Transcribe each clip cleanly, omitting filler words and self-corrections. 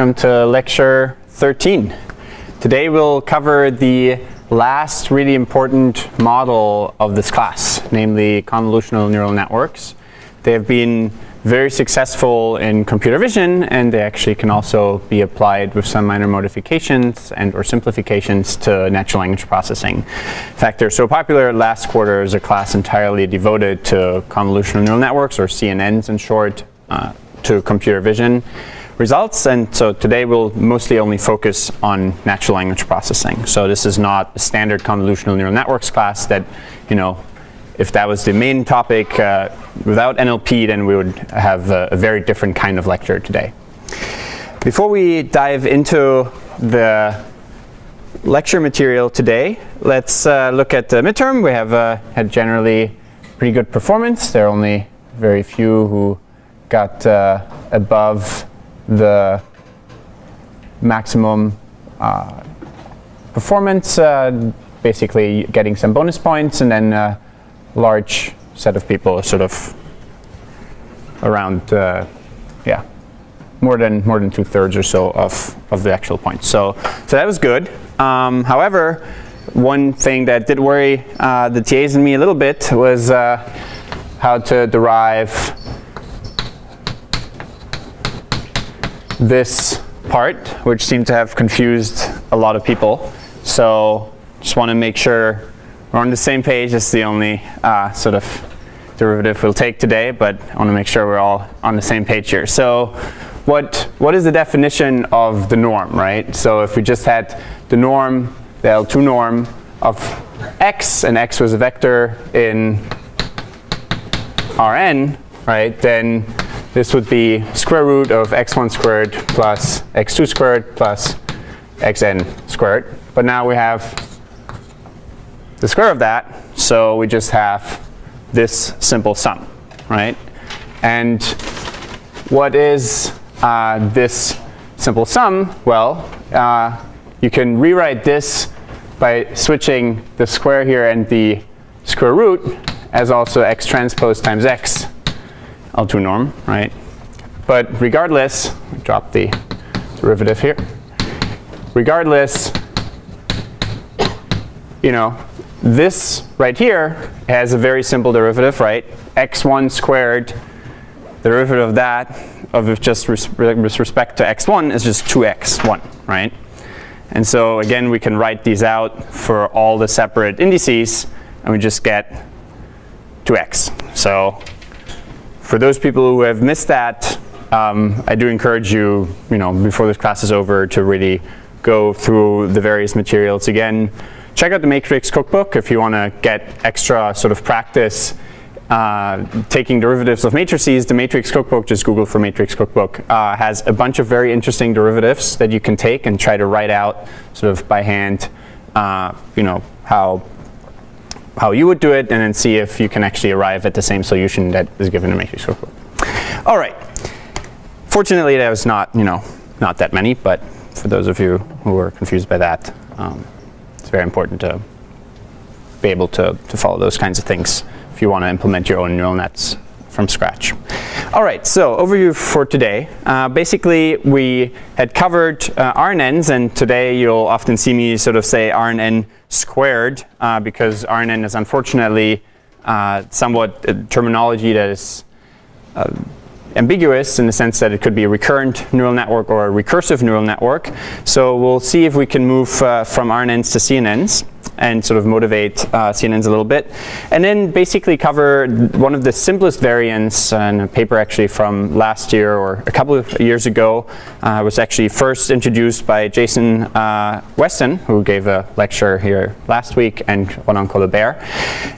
welcome to lecture 13. Today we'll cover the last really important model of this class, namely convolutional neural networks. They have been very successful in computer vision, and they actually can also be applied with some minor modifications and or simplifications to natural language processing. In fact, they're so popular, last quarter is a class entirely devoted to convolutional neural networks, or CNNs in short, to computer vision results. And so today we'll mostly only focus on natural language processing. So this is not a standard convolutional neural networks class that, if that was the main topic, without NLP, then we would have a very different kind of lecture today. Before we dive into the lecture material today, let's look at the midterm. We have had generally pretty good performance. There are only very few who got above the maximum performance, basically getting some bonus points, and then a large set of people sort of around, more than 2/3 or so of the actual points. So that was good. However, one thing that did worry the TAs and me a little bit was how to derive this part, which seemed to have confused a lot of people. So just want to make sure we're on the same page. It's the only sort of derivative we'll take today, but I want to make sure we're all on the same page here. So what is the definition of the norm, right? So if we just had the norm, the L2 norm of x, and x was a vector in Rn, right, then this would be square root of x1 squared plus x2 squared plus xn squared. But now we have the square of that, so we just have this simple sum, right? And what is this simple sum? Well, you can rewrite this by switching the square here and the square root as also x transpose times x, L2 norm, right? But regardless, drop the derivative here. Regardless, this right here has a very simple derivative, right? x1 squared, the derivative of that, with respect to x1 is just 2x1, right? And so again, we can write these out for all the separate indices, and we just get 2x. So for those people who have missed that, I do encourage you, before this class is over, to really go through the various materials again. Check out the Matrix cookbook if you want to get extra sort of practice taking derivatives of matrices. The Matrix cookbook, just Google for Matrix cookbook, has a bunch of very interesting derivatives that you can take and try to write out sort of by hand, how you would do it, and then see if you can actually arrive at the same solution that is given in Matrix cookbook. All right. Fortunately, there was not that many, but for those of you who were confused by that, it's very important to be able to follow those kinds of things if you want to implement your own neural nets from scratch. All right, so overview for today. Basically, we had covered RNNs, and today you'll often see me sort of say RNN squared, because RNN is unfortunately somewhat a terminology that is ambiguous in the sense that it could be a recurrent neural network or a recursive neural network. So we'll see if we can move from RNNs to CNNs and sort of motivate CNNs a little bit. And then basically cover one of the simplest variants in a paper actually from last year or a couple of years ago. Was actually first introduced by Jason Weston, who gave a lecture here last week, and Ronan Colbert.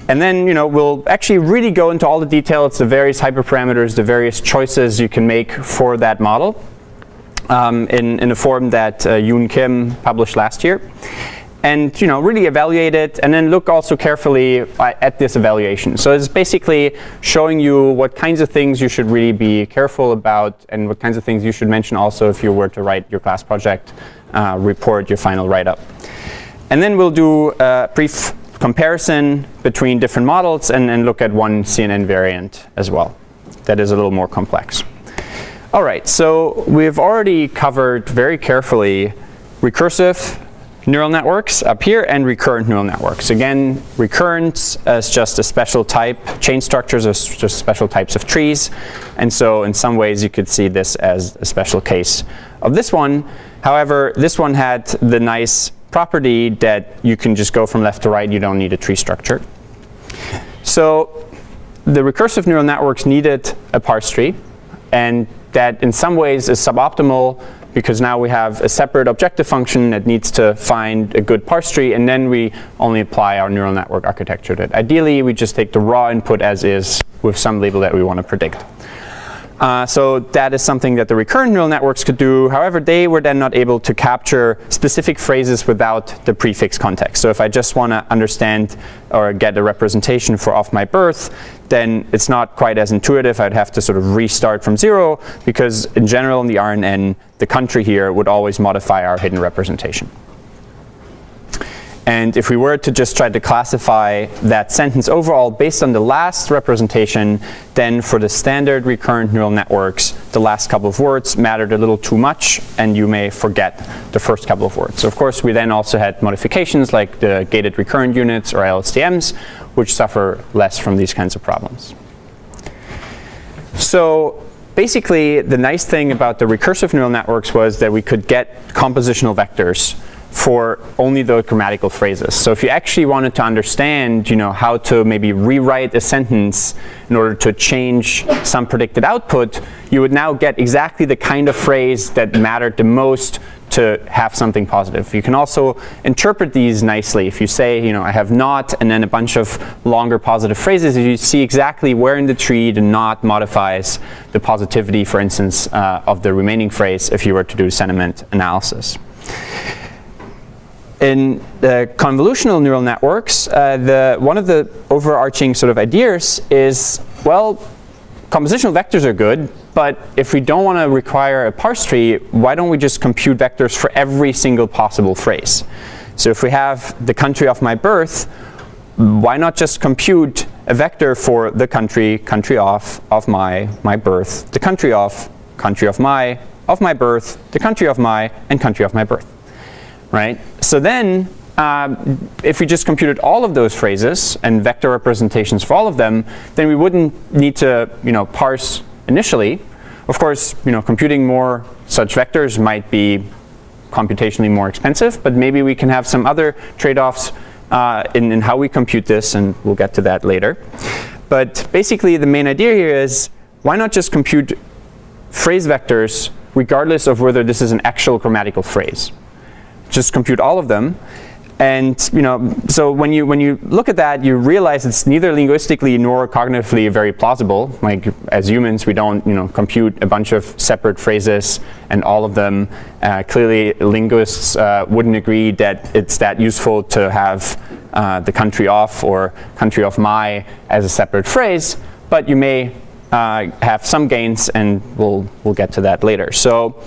And then we'll actually really go into all the details, the various hyperparameters, the various choices you can make for that model in a form that Yoon Kim published last year. And really evaluate it, and then look also carefully at this evaluation. So it's basically showing you what kinds of things you should really be careful about, and what kinds of things you should mention also if you were to write your class project report, your final write-up. And then we'll do a brief comparison between different models, and look at one CNN variant as well that is a little more complex. All right, so we've already covered very carefully recursive neural networks up here and recurrent neural networks. Again, recurrence is just a special type. Chain structures are just special types of trees. And so in some ways you could see this as a special case of this one. However, this one had the nice property that you can just go from left to right. You don't need a tree structure. So the recursive neural networks needed a parse tree. And that in some ways is suboptimal because now we have a separate objective function that needs to find a good parse tree, and then we only apply our neural network architecture to it. Ideally, we just take the raw input as is with some label that we want to predict. So that is something that the recurrent neural networks could do. However, they were then not able to capture specific phrases without the prefix context. So if I just want to understand or get a representation for of my birth, then it's not quite as intuitive. I'd have to sort of restart from 0 because in general in the RNN, the country here would always modify our hidden representation. And if we were to just try to classify that sentence overall based on the last representation, then for the standard recurrent neural networks, the last couple of words mattered a little too much, and you may forget the first couple of words. So of course, we then also had modifications like the gated recurrent units or LSTMs, which suffer less from these kinds of problems. So basically, the nice thing about the recursive neural networks was that we could get compositional vectors for only the grammatical phrases. So if you actually wanted to understand, how to maybe rewrite a sentence in order to change some predicted output, you would now get exactly the kind of phrase that mattered the most to have something positive. You can also interpret these nicely. If you say, I have not, and then a bunch of longer positive phrases, you see exactly where in the tree the not modifies the positivity, for instance, of the remaining phrase if you were to do sentiment analysis. In the convolutional neural networks, one of the overarching sort of ideas is, well, compositional vectors are good, but if we don't want to require a parse tree, why don't we just compute vectors for every single possible phrase? So if we have the country of my birth, why not just compute a vector for the country of my birth, the country of my birth, the country of my, and country of my birth. Right? So then, if we just computed all of those phrases and vector representations for all of them, then we wouldn't need to, parse initially. Of course, computing more such vectors might be computationally more expensive, but maybe we can have some other trade-offs in how we compute this, and we'll get to that later. But basically, the main idea here is, why not just compute phrase vectors regardless of whether this is an actual grammatical phrase? Just compute all of them, and so when you look at that, you realize it's neither linguistically nor cognitively very plausible. Like as humans, we don't compute a bunch of separate phrases and all of them. Clearly, linguists wouldn't agree that it's that useful to have the country of or country of my as a separate phrase, but you may have some gains, and we'll get to that later. So,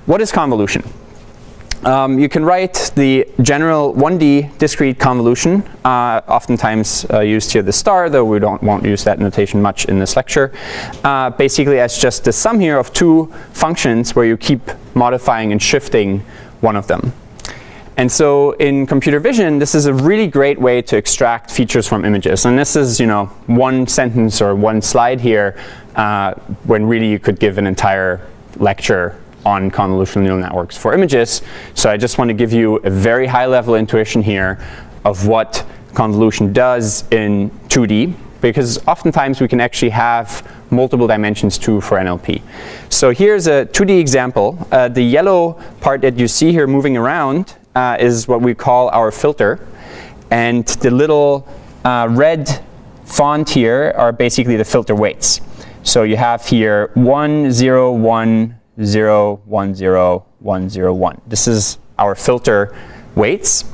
what is convolution? You can write the general 1D discrete convolution, oftentimes used here the star, though we won't use that notation much in this lecture, basically as just the sum here of two functions where you keep modifying and shifting one of them. And so in computer vision, this is a really great way to extract features from images. And this is one sentence or one slide here, when really you could give an entire lecture on convolutional neural networks for images. So I just want to give you a very high-level intuition here of what convolution does in 2D, because oftentimes we can actually have multiple dimensions too for NLP. So here's a 2D example. The yellow part that you see here moving around is what we call our filter, and the little red font here are basically the filter weights. So you have here 1, 0, 1, 0, 1, 0, 1, 0, 1. This is our filter weights.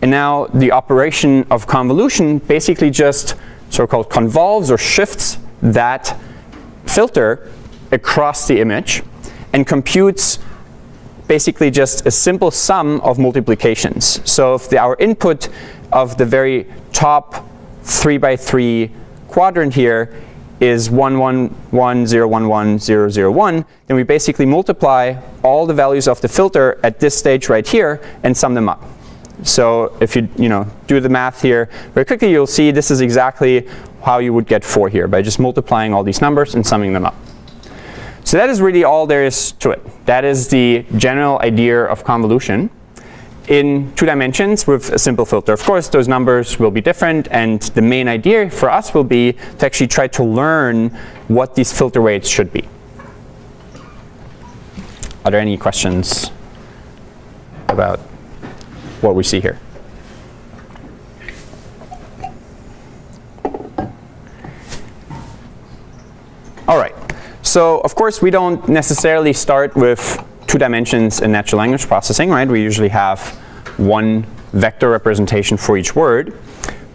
And now the operation of convolution basically just so-called convolves or shifts that filter across the image and computes basically just a simple sum of multiplications. So if our input of the very top 3x3 quadrant here is 1, 1, 1, 0, 1, 1, 0, 0, 1, then we basically multiply all the values of the filter at this stage right here and sum them up. So if you do the math here very quickly, you'll see this is exactly how you would get 4 here, by just multiplying all these numbers and summing them up. So that is really all there is to it. That is the general idea of convolution in 2 dimensions with a simple filter. Of course, those numbers will be different, and the main idea for us will be to actually try to learn what these filter weights should be. Are there any questions about what we see here? All right. So of course, we don't necessarily start with 2 dimensions in natural language processing, right? We usually have one vector representation for each word.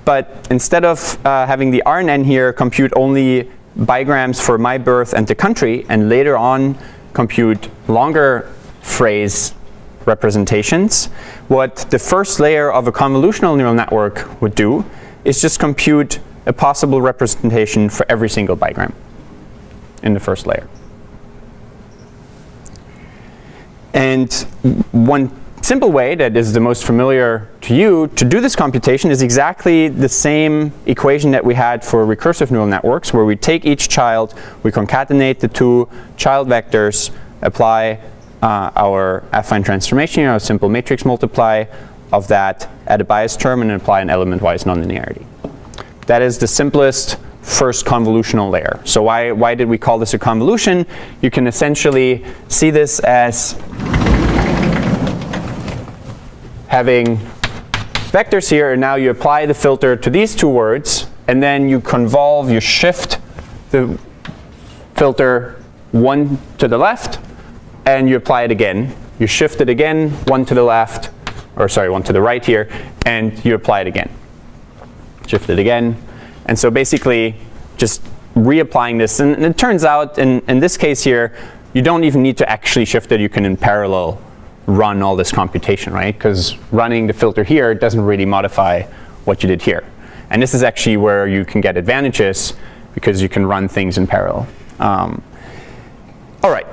But instead of having the R and N here compute only bigrams for my birth and the country, and later on compute longer phrase representations, what the first layer of a convolutional neural network would do is just compute a possible representation for every single bigram in the first layer. And one simple way that is the most familiar to you to do this computation is exactly the same equation that we had for recursive neural networks, where we take each child, we concatenate the 2 child vectors, apply our affine transformation, a simple matrix multiply of that, add a bias term, and apply an element-wise nonlinearity. That is the simplest first convolutional layer. So why did we call this a convolution? You can essentially see this as having vectors here, and now you apply the filter to these 2 words, and then you convolve, you shift the filter 1 to the left, and you apply it again. You shift it again, 1 to the left, or sorry, 1 to the right here, and you apply it again. Shift it again. And so basically just reapplying this, and it turns out in this case here, you don't even need to actually shift it. You can in parallel run all this computation, right? Because running the filter here doesn't really modify what you did here. And this is actually where you can get advantages, because you can run things in parallel. All right.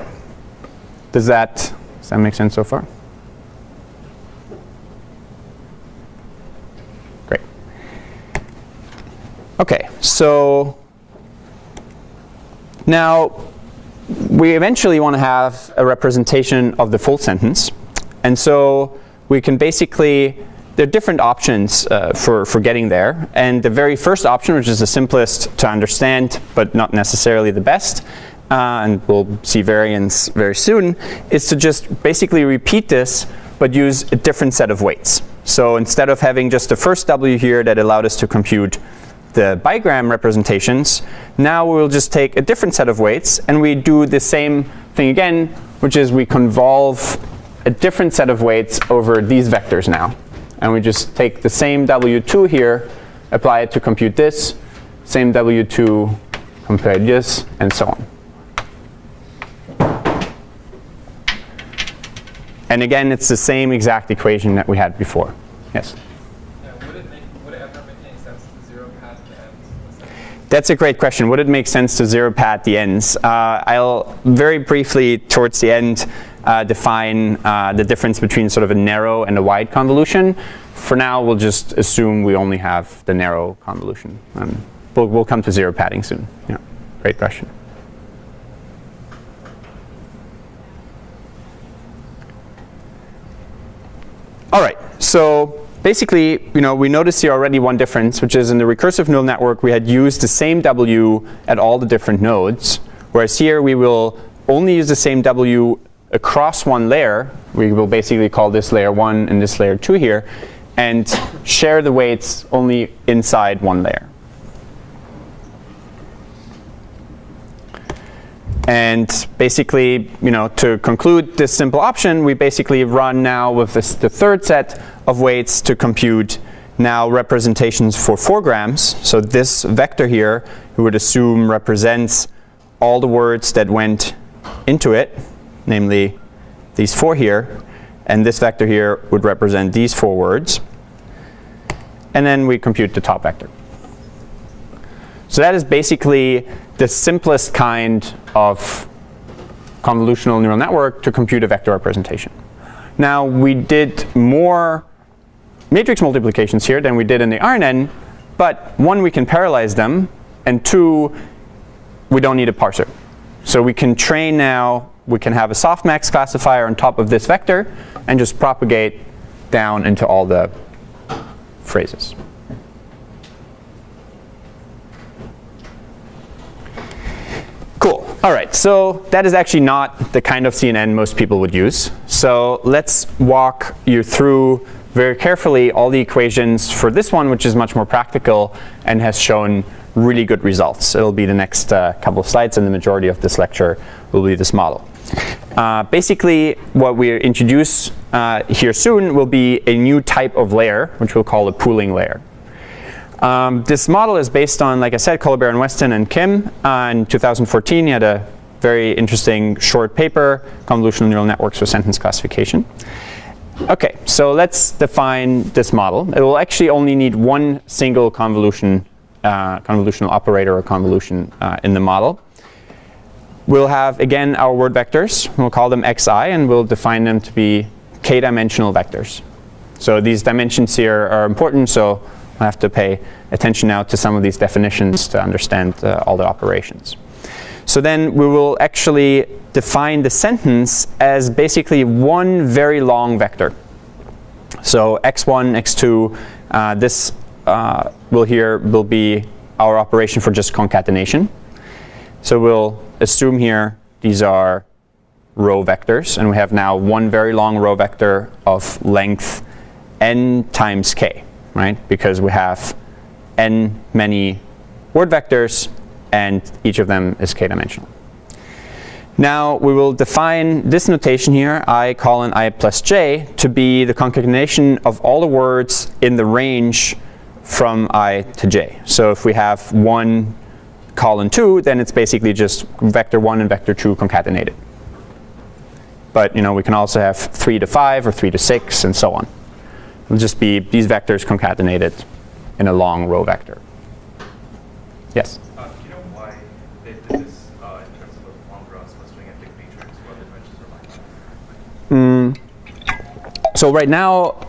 Does that make sense so far? Great. Okay, so now we eventually want to have a representation of the full sentence. And so we can basically, there are different options for getting there. And the very first option, which is the simplest to understand, but not necessarily the best, and we'll see variants very soon, is to just basically repeat this, but use a different set of weights. So instead of having just the first W here that allowed us to compute the bigram representations, now we'll just take a different set of weights, and we do the same thing again, which is we convolve a different set of weights over these vectors now. And we just take the same W2 here, apply it to compute this, same W2, compare this, and so on. And again, it's the same exact equation that we had before. Yes? Would it ever make any sense to zero pad the ends? That's a great question. Would it make sense to zero pad the ends? I'll very briefly, towards the end, define the difference between sort of a narrow and a wide convolution. For now, we'll just assume we only have the narrow convolution. We'll come to zero padding soon. Yeah, great question. All right, so basically, we noticed here already one difference, which is in the recursive neural network, we had used the same W at all the different nodes, whereas here we will only use the same W across one layer. We will basically call this layer 1 and this layer 2 here, and share the weights only inside one layer. And basically, to conclude this simple option, we basically run now with the third set of weights to compute now representations for 4 grams. So this vector here, we would assume represents all the words that went into it, namely these 4 here. And this vector here would represent these 4 words. And then we compute the top vector. So that is basically the simplest kind of convolutional neural network to compute a vector representation. Now, we did more matrix multiplications here than we did in the RNN, but one, we can parallelize them, and two, we don't need a parser. So we can train now, we can have a softmax classifier on top of this vector and just propagate down into all the phrases. Cool. All right, so that is actually not the kind of CNN most people would use. So let's walk you through very carefully all the equations for this one, which is much more practical and has shown really good results. It'll be the next couple of slides, and the majority of this lecture will be this model. Basically, what we introduce here soon will be a new type of layer, which we'll call a pooling layer. This model is based on, like I said, Colbert and Weston and Kim. In 2014, he had a very interesting short paper, Convolutional Neural Networks for Sentence Classification. OK, so let's define this model. It will actually only need one single convolutional operator or convolution in the model. We'll have, again, our word vectors. We'll call them xi, and we'll define them to be k-dimensional vectors. So these dimensions here are important, so I have to pay attention now to some of these definitions to understand all the operations. So then we will actually define the sentence as basically one very long vector. So x1, x2, this will be our operation for just concatenation. So we'll assume here these are row vectors, and we have now one very long row vector of length n times k, right? Because we have n many word vectors, and each of them is k-dimensional. Now we will define this notation here, I colon I plus j, to be the concatenation of all the words in the range from I to j. So if we have 1 colon 2, then it's basically just vector 1 and vector 2 concatenated. But we can also have 3 to 5 or 3 to 6 and so on. It'll just be these vectors concatenated in a long row vector. Yes? Do you know why they did this in terms of a long row as opposed to doing a big matrix where the dimensions are like? So right now,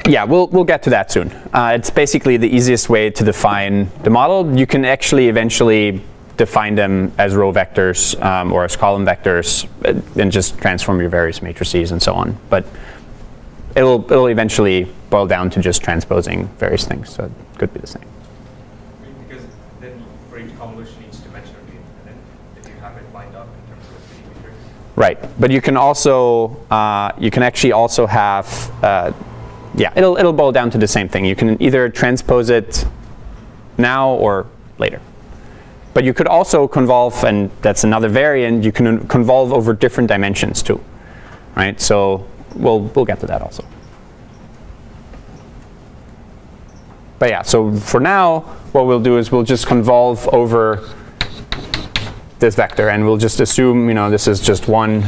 yeah, we'll get to that soon. It's basically the easiest way to define the model. You can actually eventually define them as row vectors or as column vectors and just transform your various matrices and so on. But it'll eventually boil down to just transposing various things, so it could be the same. Because then for each convolution, each dimension would be infinite if you have it lined up in terms of a 3D matrix. Right, but you can also you can actually also have yeah, it'll boil down to the same thing. You can either transpose it now or later. But you could also convolve, and that's another variant, you can convolve over different dimensions too, right? So we'll get to that also. But yeah, so for now, what we'll do is we'll just convolve over this vector, and we'll just assume, this is just one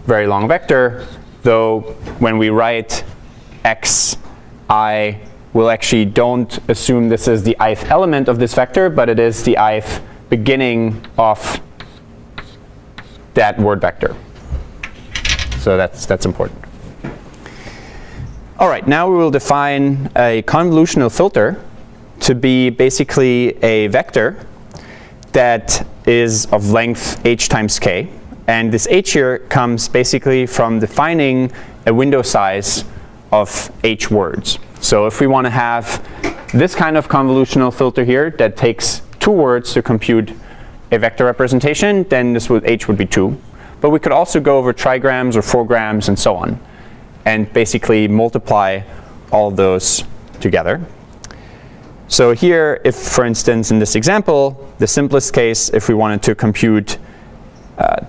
very long vector, though when we write xi, we'll actually don't assume this is the ith element of this vector, but it is the ith beginning of that word vector. So that's important. All right, now we will define a convolutional filter to be basically a vector that is of length h times k. And this h here comes basically from defining a window size of h words. So if we want to have this kind of convolutional filter here that takes 2 words to compute a vector representation, then h would be 2. But we could also go over trigrams or 4grams and so on, and basically multiply all of those together. So here, if, for instance, in this example, the simplest case, if we wanted to compute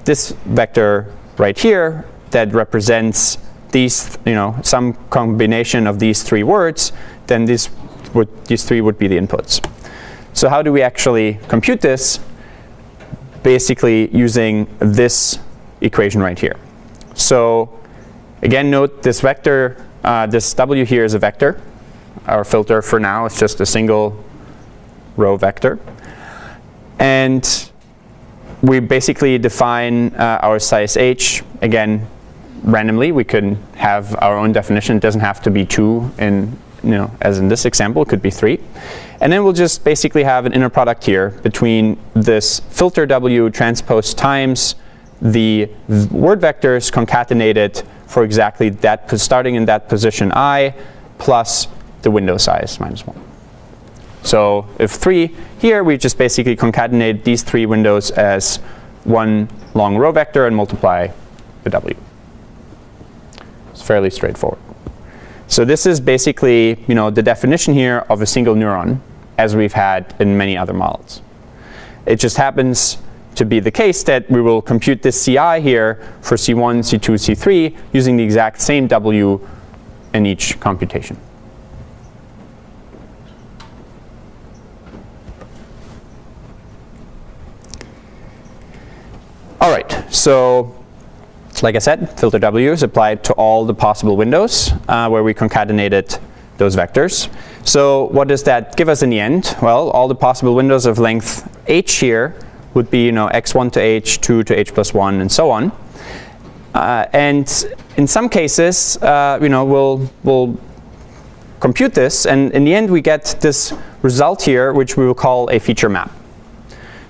this vector right here that represents these, some combination of these 3 words, then these 3 would be the inputs. So how do we actually compute this? Basically using this equation right here. So again, note this vector, this w here is a vector. Our filter for now is just a single row vector. And we basically define our size h, again, randomly. We could have our own definition. It doesn't have to be 2, as in this example. It could be 3. And then we'll just basically have an inner product here between this filter w transpose times the word vectors concatenated for exactly that, starting in that position I, plus the window size -1. So if 3 here, we just basically concatenate these 3 windows as one long row vector and multiply the w. It's fairly straightforward. So this is basically, the definition here of a single neuron, as we've had in many other models. It just happens to be the case that we will compute this CI here for C1, C2, C3 using the exact same W in each computation. All right, so like I said, filter W is applied to all the possible windows where we concatenated those vectors. So what does that give us in the end? Well, all the possible windows of length h here would be, x1 to h, 2 to h plus 1, and so on. And in some cases, we'll compute this, and in the end we get this result here, which we will call a feature map.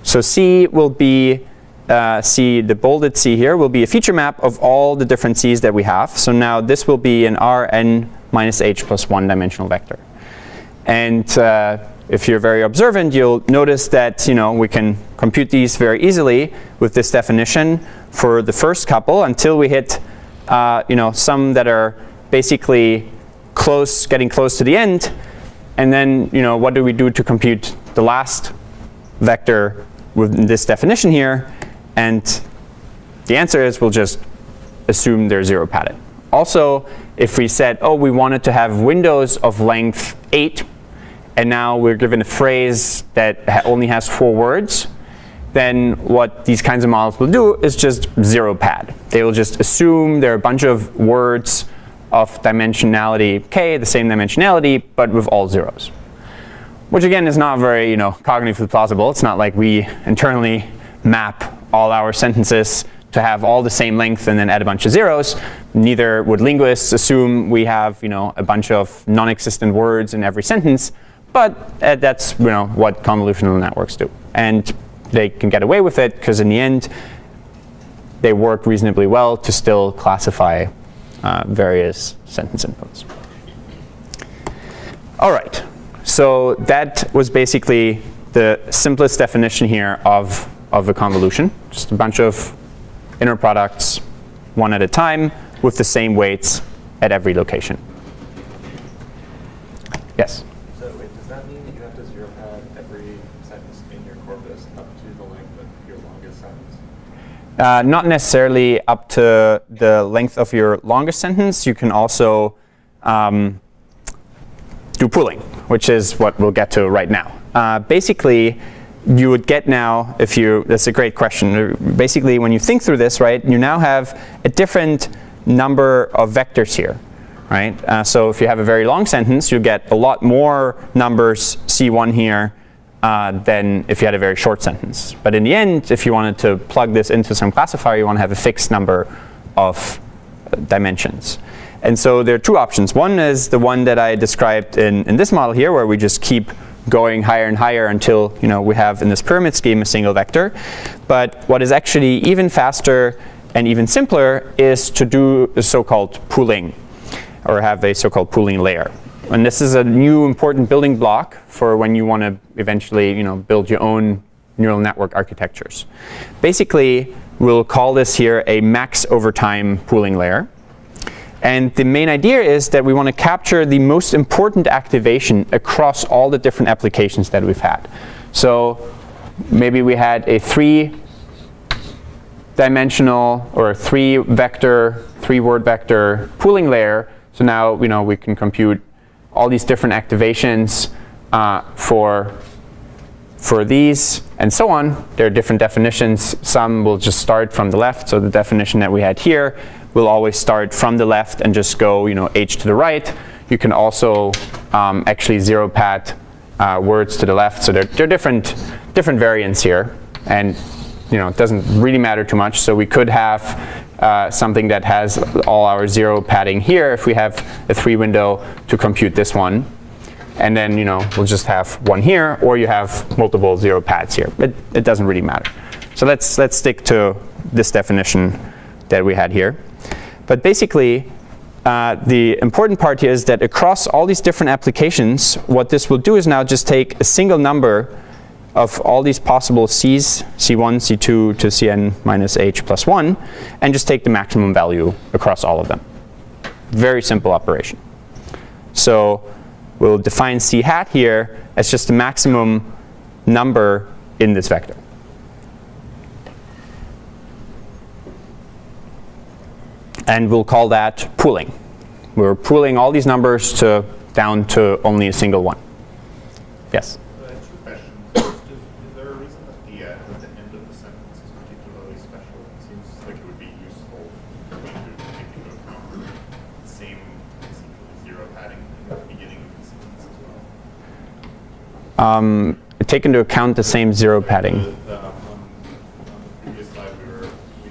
So C will be the bolded C here will be a feature map of all the different C's that we have. So now this will be an Rn minus h plus 1 dimensional vector. And if you're very observant, you'll notice that we can compute these very easily with this definition for the first couple until we hit some that are basically getting close to the end. And then what do we do to compute the last vector with this definition here? And the answer is we'll just assume they're zero padded. Also, if we said, oh, we wanted to have windows of length 8, and now we're given a phrase that only has 4 words, then what these kinds of models will do is just zero pad. They will just assume there are a bunch of words of dimensionality k, the same dimensionality, but with all zeros. Which again is not very cognitively plausible. It's not like we internally map all our sentences to have all the same length and then add a bunch of zeros. Neither would linguists assume we have a bunch of non-existent words in every sentence, but that's what convolutional networks do. And they can get away with it because in the end they work reasonably well to still classify various sentence inputs. All right, so that was basically the simplest definition here of a convolution, just a bunch of inner products, one at a time, with the same weights at every location. Yes? So wait, does that mean that you have to zero pad every sentence in your corpus up to the length of your longest sentence? Not necessarily up to the length of your longest sentence. You can also do pooling, which is what we'll get to right now. Basically, you would get now, that's a great question. Basically, when you think through this, right, you now have a different number of vectors here, right? So if you have a very long sentence, you get a lot more numbers C1 here than if you had a very short sentence. But in the end, if you wanted to plug this into some classifier, you want to have a fixed number of dimensions. And so there are 2 options. One is the one that I described in this model here, where we just keep going higher and higher until we have in this pyramid scheme a single vector. But what is actually even faster and even simpler is to do a so-called pooling, or have a so-called pooling layer. And this is a new important building block for when you want to eventually build your own neural network architectures. Basically, we'll call this here a max over time pooling layer. And the main idea is that we want to capture the most important activation across all the different applications that we've had. So maybe we had a 3-dimensional or 3-word vector pooling layer. So now we can compute all these different activations for these and so on. There are different definitions. Some will just start from the left. So the definition that we had here will always start from the left and just go h to the right. You can also actually zero pad words to the left. So there are different variants here, and it doesn't really matter too much. So we could have something that has all our 0 padding here if we have a 3 window to compute this one. And then we'll just have one here, or you have multiple 0 pads here. It doesn't really matter. So let's stick to this definition that we had here. But basically, the important part here is that across all these different applications, what this will do is now just take a single number of all these possible C's, C1, C2 to Cn minus h plus 1, and just take the maximum value across all of them. Very simple operation. So we'll define C hat here as just the maximum number in this vector. And we'll call that pooling. We're pooling all these numbers down to only a single one. Yes? Two questions. First, is there a reason that the end of the sentence is particularly special? It seems like it would be useful for me to take into account the same essentially 0 padding in the beginning of the sentence as well. Take into account the same 0 padding. On the previous slide, we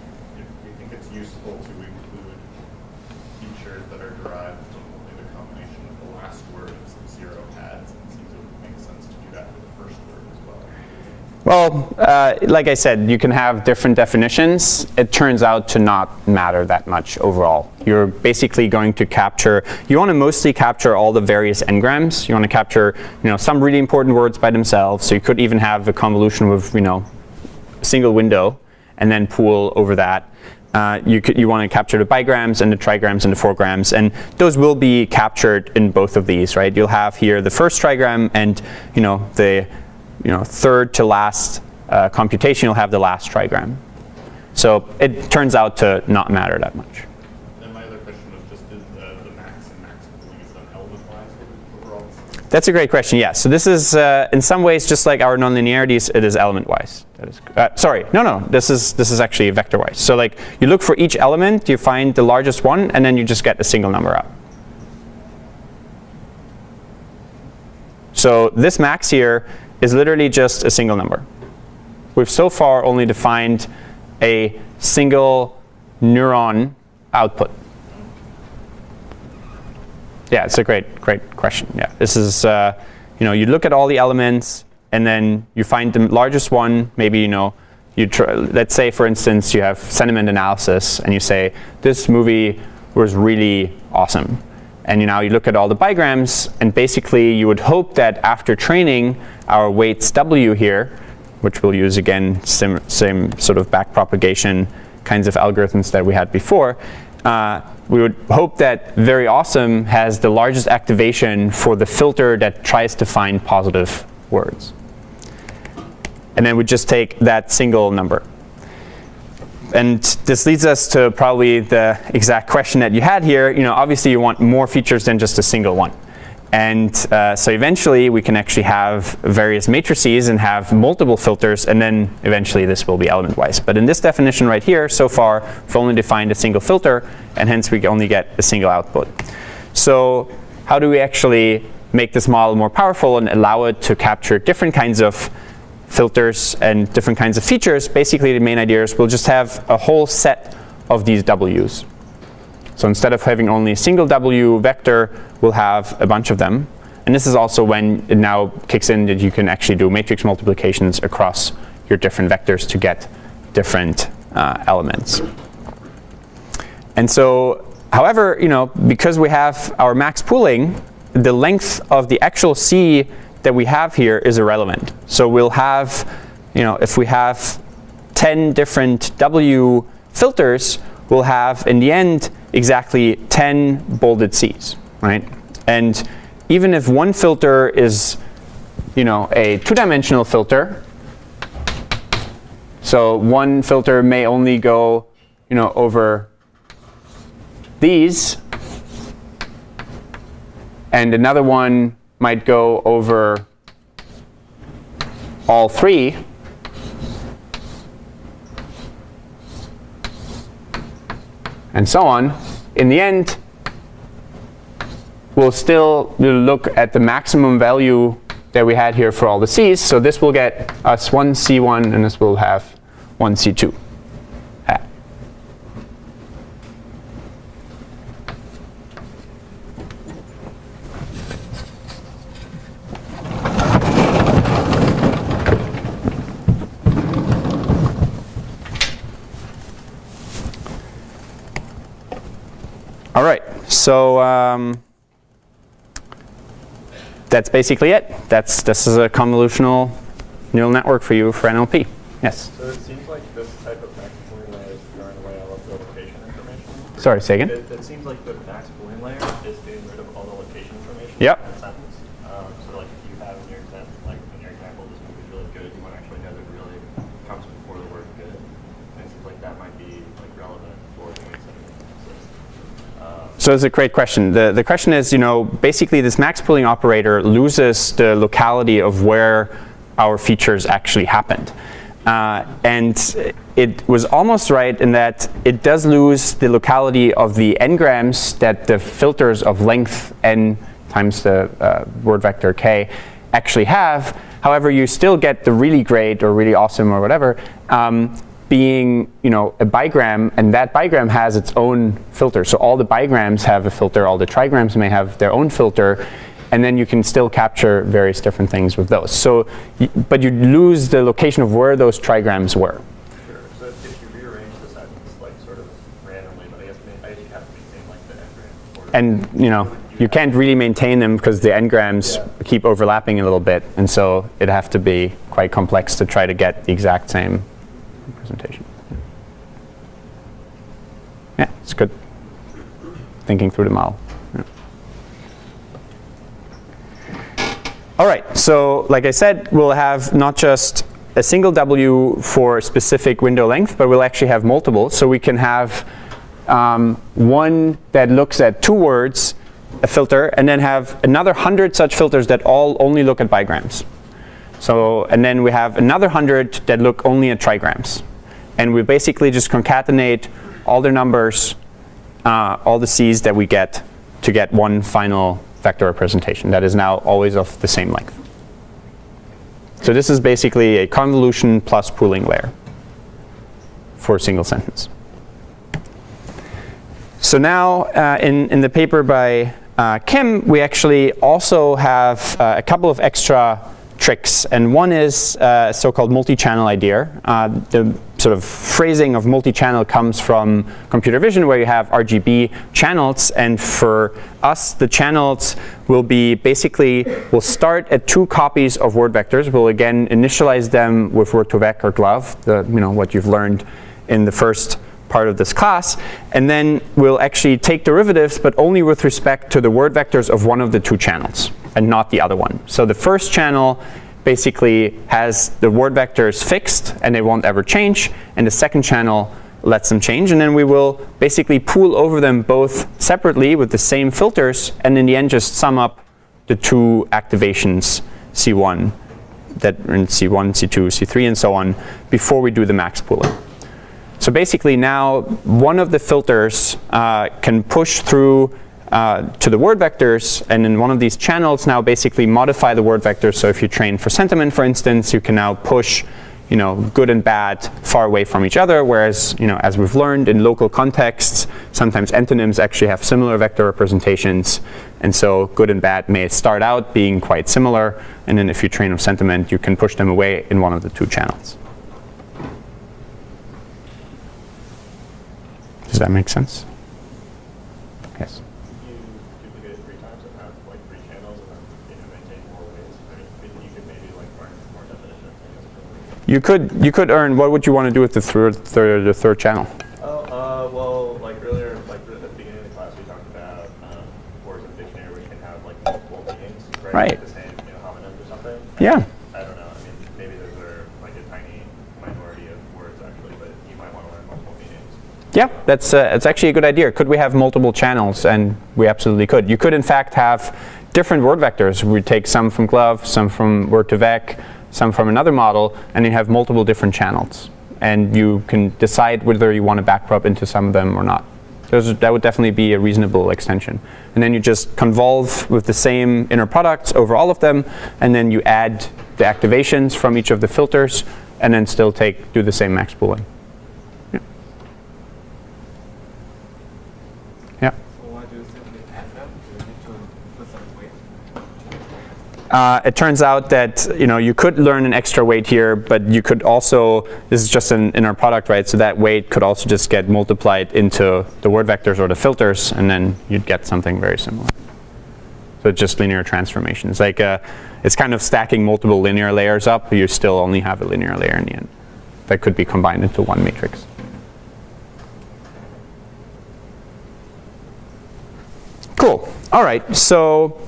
think it's useful to include features that are derived from only the combination of the last word and some 0 pads. And it seems it would make sense to do that for the first word as well. Well, like I said, you can have different definitions. It turns out to not matter that much overall. You're basically going to capture, you want to mostly capture all the various n-grams. You want to capture some really important words by themselves. So you could even have a convolution with a single window and then pool over that. You want to capture the bigrams and the trigrams and the fourgrams, and those will be captured in both of these, right? You'll have here the first trigram and the third to last computation, you'll have the last trigram. So it turns out to not matter that much. Then my other question was just the max and max pooling is done element-wise overall? That's a great question, yes. So this is, in some ways, just like our nonlinearities, it is element-wise. That is, sorry, no, this is actually vector-wise. So like, you look for each element, you find the largest one, and then you just get a single number out. So this max here is literally just a single number. We've so far only defined a single neuron output. Yeah, it's a great question. Yeah, this is, you look at all the elements and then you find the largest one. Maybe, let's say, for instance, you have sentiment analysis and you say, this movie was really awesome. And now you look at all the bigrams, and basically you would hope that after training our weights W here, which we'll use again, same sort of backpropagation kinds of algorithms that we had before, we would hope that very awesome has the largest activation for the filter that tries to find positive words. And then we just take that single number. And this leads us to probably the exact question that you had here. Obviously you want more features than just a single one. And so eventually we can actually have various matrices and have multiple filters, and then eventually this will be element-wise. But in this definition right here, so far, we've only defined a single filter, and hence we only get a single output. So how do we actually make this model more powerful and allow it to capture different kinds of filters and different kinds of features? Basically, the main idea is we'll just have a whole set of these W's. So instead of having only a single W vector, we'll have a bunch of them. And this is also when it now kicks in that you can actually do matrix multiplications across your different vectors to get different elements. And so, however, because we have our max pooling, the length of the actual C that we have here is irrelevant. So we'll have, if we have 10 different W filters, we'll have, in the end, exactly 10 bolded C's, right? And even if one filter is, a two-dimensional filter, so one filter may only go, over these, and another one might go over all three. And so on. In the end, we'll still look at the maximum value that we had here for all the C's. So this will get us one C1, and this will have one C2 hat. All right, so that's basically it. This is a convolutional neural network for you for NLP. Yes? So it seems like this type of max pooling layer is throwing away all of the location information. Sorry, say again? It seems like the max pooling layer is getting rid of all the location information Yep. in a sentence. So like if you have in your example, this movie is really good, you want to actually know that it really comes before the word good. And it seems like that might be like relevant for doing sentence analysis. So it's a great question. The question is, basically this max pooling operator loses the locality of where our features actually happened. And it was almost right in that it does lose the locality of the n-grams that the filters of length n times the word vector k actually have. However, you still get the really great or really awesome or whatever being a bigram, and that bigram has its own filter. So all the bigrams have a filter, all the trigrams may have their own filter, and then you can still capture various different things with those. So, but you lose the location of where those trigrams were. Sure. So if you rearrange the sentence like sort of randomly, but I guess you have to maintain like the n-gram. And you can't really maintain them because the n-grams keep overlapping a little bit, and so it'd have to be quite complex to try to get the exact same representation. Yeah, it's good thinking through the model. Yeah. All right, so like I said, we'll have not just a single W for specific window length, but we'll actually have multiple. So we can have one that looks at 2 words, a filter, and then have another 100 such filters that all only look at bigrams. So, and then we have another 100 that look only at trigrams. And we basically just concatenate all their numbers, all the C's that we get to get one final vector representation that is now always of the same length. So this is basically a convolution plus pooling layer for a single sentence. So now in the paper by Kim, we actually also have a couple of extra tricks, and one is so-called multi-channel idea. The sort of phrasing of multi-channel comes from computer vision, where you have RGB channels, and for us the channels will be basically, we'll start at 2 copies of word vectors. We'll again initialize them with word2vec or glove, what you've learned in the first part of this class, and then we'll actually take derivatives, but only with respect to the word vectors of one of the 2 channels and not the other one. So the first channel basically has the word vectors fixed and they won't ever change, and the second channel lets them change, and then we will basically pool over them both separately with the same filters, and in the end just sum up the 2 activations C1 that are in C1, C2, C3 and so on before we do the max pooling. So basically now one of the filters can push through to the word vectors, and in one of these channels now basically modify the word vectors. So if you train for sentiment, for instance, you can now push good and bad far away from each other, whereas as we've learned in local contexts, sometimes antonyms actually have similar vector representations, and so good and bad may start out being quite similar, and then if you train with sentiment, you can push them away in one of the 2 channels. Does that make sense? Yes. You duplicate it 3 times and have like 3 channels and then maintain more ways. I mean, you could maybe like learn more definitions. You could earn. What would you want to do with the third channel? Well, like earlier, like at the beginning of the class, we talked about words in the dictionary which can have like multiple meanings, right? Right. Like the same, homonyms or something. Yeah. I don't know. I mean, maybe those are like a tiny minority of words actually, but you might want to learn multiple meanings. Yeah, that's actually a good idea. Could we have multiple channels? And we absolutely could. You could in fact have different word vectors. We take some from glove, some from word2vec, some from another model, and you have multiple different channels. And you can decide whether you want to backprop into some of them or not. That would definitely be a reasonable extension. And then you just convolve with the same inner products over all of them, and then you add the activations from each of the filters, and then still do the same max pooling. Yeah. Yeah. So why do you simply add them? Do you need to put some weight? It turns out that you could learn an extra weight here, but you could also, this is just in our product, right? So that weight could also just get multiplied into the word vectors or the filters, and then you'd get something very similar. So it's just linear transformation. It's like it's kind of stacking multiple linear layers up, but you still only have a linear layer in the end that could be combined into one matrix. Cool. All right. So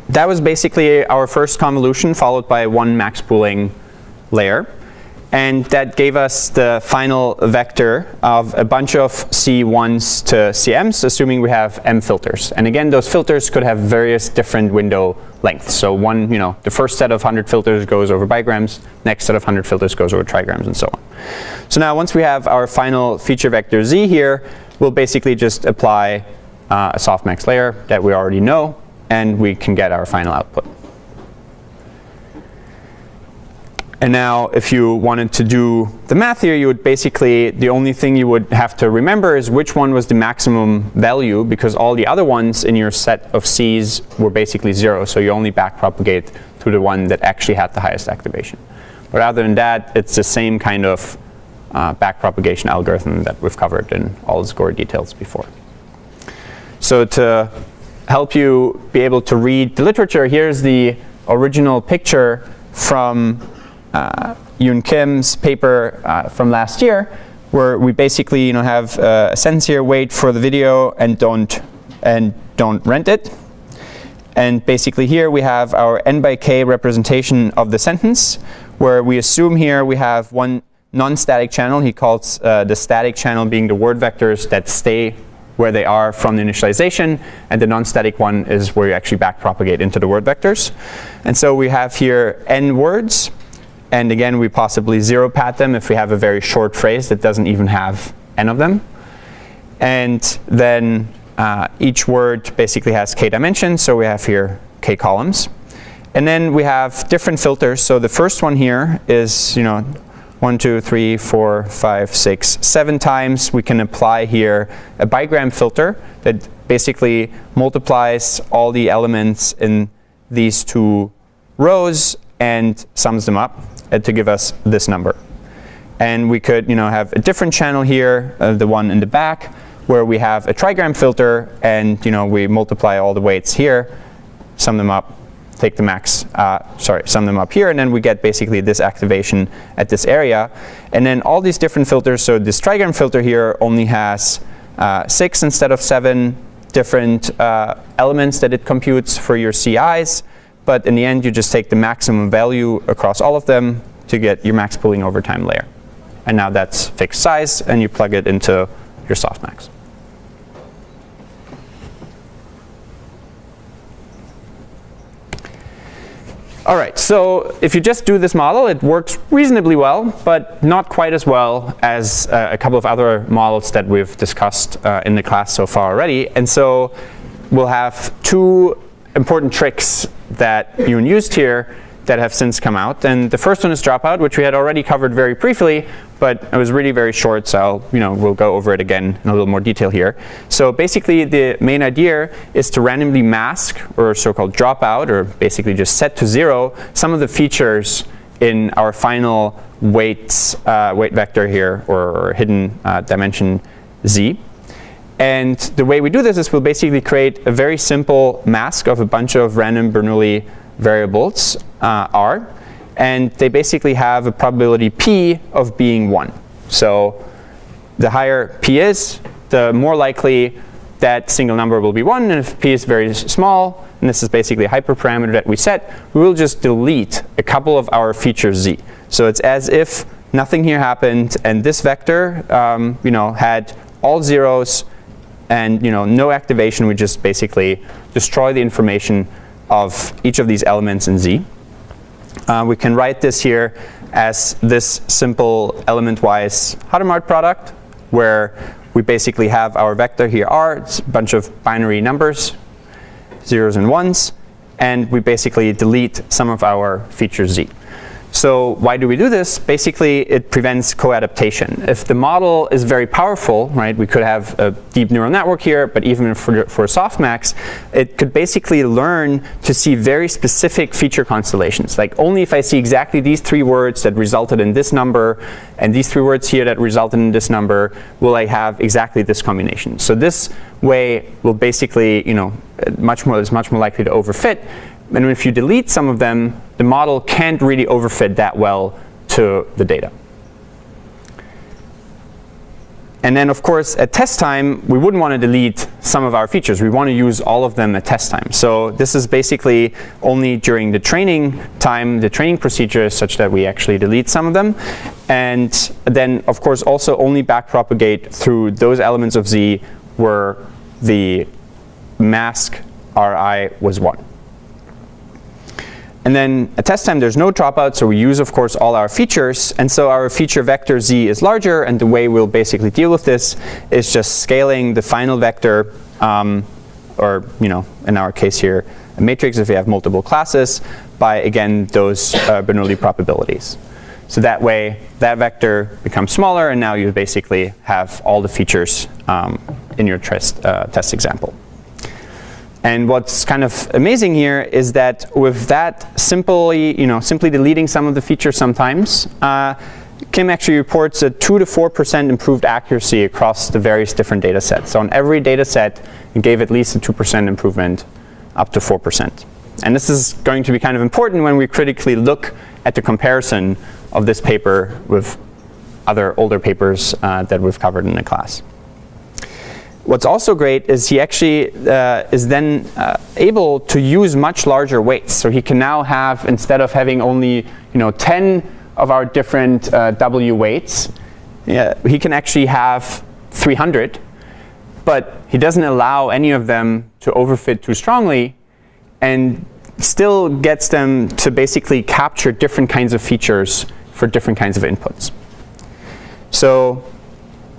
that was basically our first convolution, followed by one max pooling layer. And that gave us the final vector of a bunch of C1s to CMs, assuming we have M filters. And again, those filters could have various different window lengths. So the first set of 100 filters goes over bigrams, next set of 100 filters goes over trigrams, and so on. So now once we have our final feature vector Z here, we'll basically just apply a softmax layer that we already know, and we can get our final output. And now if you wanted to do the math here, you would basically, the only thing you would have to remember is which one was the maximum value, because all the other ones in your set of C's were basically 0. So you only backpropagate to the one that actually had the highest activation. But other than that, it's the same kind of backpropagation algorithm that we've covered in all its gore details before. So to help you be able to read the literature, here's the original picture from Yoon Kim's paper from last year, where we basically have a sentence here: wait for the video and don't rent it. And basically here we have our n by k representation of the sentence, where we assume here we have one non-static channel. He calls the static channel being the word vectors that stay where they are from the initialization, and the non-static one is where you actually backpropagate into the word vectors. And so we have here n words. And again, we possibly zero pad them if we have a very short phrase that doesn't even have n of them. And then each word basically has k dimensions, so we have here k columns. And then we have different filters. So the first one here is 1, 2, 3, 4, 5, 6, 7 times. We can apply here a bigram filter that basically multiplies all the elements in these two rows and sums them up to give us this number. And we could have a different channel here, the one in the back, where we have a trigram filter, and we multiply all the weights here, sum them up, take the max, sum them up here, and then we get basically this activation at this area. And then all these different filters, so this trigram filter here only has 6 instead of 7 different elements that it computes for your CIs. But in the end, you just take the maximum value across all of them to get your max pooling over time layer. And now that's fixed size, and you plug it into your softmax. All right, so if you just do this model, it works reasonably well, but not quite as well as a couple of other models that we've discussed in the class so far already. And so we'll have 2 important tricks that Yoon used here that have since come out. And the first one is dropout, which we had already covered very briefly, but it was really very short, so we'll go over it again in a little more detail here. So basically the main idea is to randomly mask, or so-called dropout, or basically just set to 0, some of the features in our final weight vector here, or hidden dimension Z. And the way we do this is we'll basically create a very simple mask of a bunch of random Bernoulli variables, R, and they basically have a probability P of being 1. So the higher P is, the more likely that single number will be 1, and if P is very small, and this is basically a hyperparameter that we set, we will just delete a couple of our features Z. So it's as if nothing here happened, and this vector had all zeros, and no activation. We just basically destroy the information of each of these elements in Z. We can write this here as this simple element-wise Hadamard product, where we basically have our vector here R, it's a bunch of binary numbers, zeros and ones, and we basically delete some of our feature Z. So why do we do this? Basically, it prevents co-adaptation. If the model is very powerful, right, we could have a deep neural network here, but even for softmax, it could basically learn to see very specific feature constellations. Like only if I see exactly these 3 words that resulted in this number, and these 3 words here that resulted in this number, will I have exactly this combination. So this way will basically, is much more likely to overfit. And if you delete some of them, the model can't really overfit that well to the data. And then, of course, at test time, we wouldn't want to delete some of our features. We want to use all of them at test time. So this is basically only during the training time, the training procedure, such that we actually delete some of them. And then, of course, also only backpropagate through those elements of Z where the mask Ri was 1. And then at test time, there's no dropout, so we use, of course, all our features. And so our feature vector Z is larger, and the way we'll basically deal with this is just scaling the final vector, or in our case here, a matrix if we have multiple classes, by, again, those Bernoulli probabilities. So that way, that vector becomes smaller, and now you basically have all the features in your test example. And what's kind of amazing here is that with that simply deleting some of the features sometimes, Kim actually reports a 2 to 4% improved accuracy across the various different data sets. So on every data set, it gave at least a 2% improvement, up to 4%. And this is going to be kind of important when we critically look at the comparison of this paper with other older papers that we've covered in the class. What's also great is he actually is then able to use much larger weights. So he can now have, instead of having only 10 of our different W weights, he can actually have 300. But he doesn't allow any of them to overfit too strongly, and still gets them to basically capture different kinds of features for different kinds of inputs. So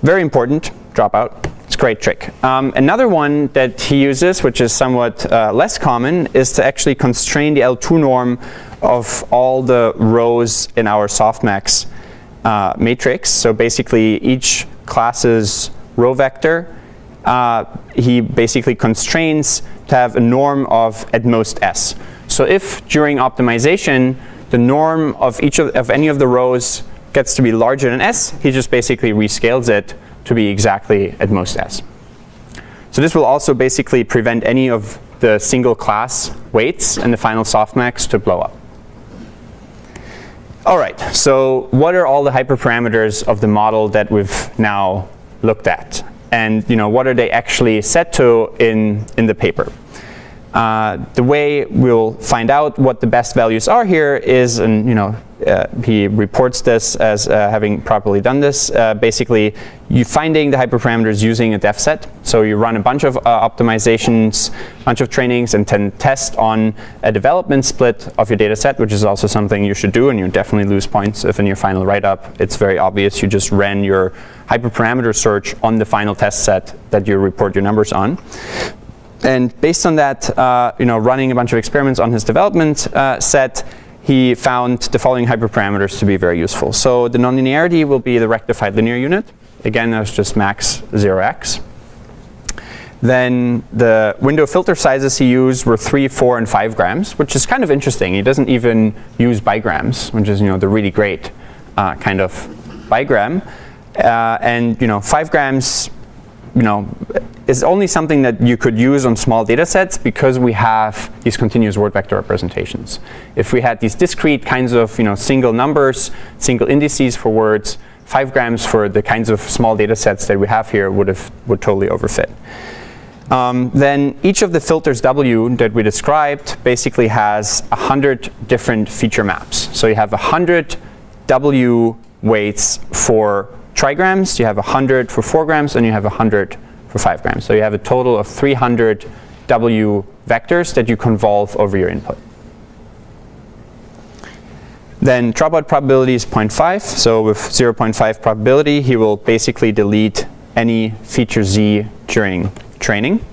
very important, dropout. It's a great trick. Another one that he uses, which is somewhat less common, is to actually constrain the L2 norm of all the rows in our softmax matrix. So basically, each class's row vector, he basically constrains to have a norm of at most S. So if during optimization, the norm of any of the rows gets to be larger than S, he just basically rescales it to be exactly at most S. So this will also basically prevent any of the single class weights in the final softmax to blow up. All right, so what are all the hyperparameters of the model that we've now looked at? And what are they actually set to in the paper? The way we'll find out what the best values are here is, and he reports this as having properly done this. Basically, you finding the hyperparameters using a def set. So you run a bunch of optimizations, bunch of trainings, and then test on a development split of your data set, which is also something you should do, and you definitely lose points if in your final write-up it's very obvious you just ran your hyperparameter search on the final test set that you report your numbers on. And based on that, running a bunch of experiments on his development set, he found the following hyperparameters to be very useful. So the nonlinearity will be the rectified linear unit. Again, that's just max 0x. Then the window filter sizes he used were 3, 4, and 5 grams, which is kind of interesting. He doesn't even use bigrams, which is the really great kind of bigram. And 5 grams, is only something that you could use on small data sets because we have these continuous word vector representations. If we had these discrete kinds of single numbers, single indices for words, 5 grams for the kinds of small data sets that we have here would totally overfit. Then each of the filters W that we described basically has 100 different feature maps. So you have 100 W weights for trigrams, you have 100 for 4 grams, and you have 100 for 5 grams. So you have a total of 300 W vectors that you convolve over your input. Then dropout probability is 0.5. So with 0.5 probability, he will basically delete any feature Z during training.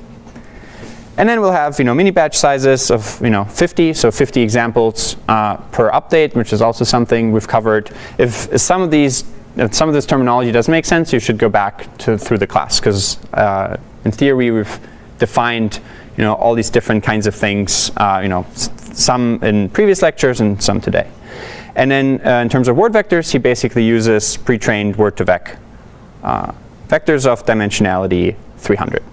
And then we'll have mini batch sizes of 50, so 50 examples per update, which is also something we've covered. If some of this terminology doesn't make sense, you should go back through the class, because in theory we've defined all these different kinds of things, some in previous lectures and some today. And then in terms of word vectors, he basically uses pre-trained word-to-vec vectors of dimensionality 300.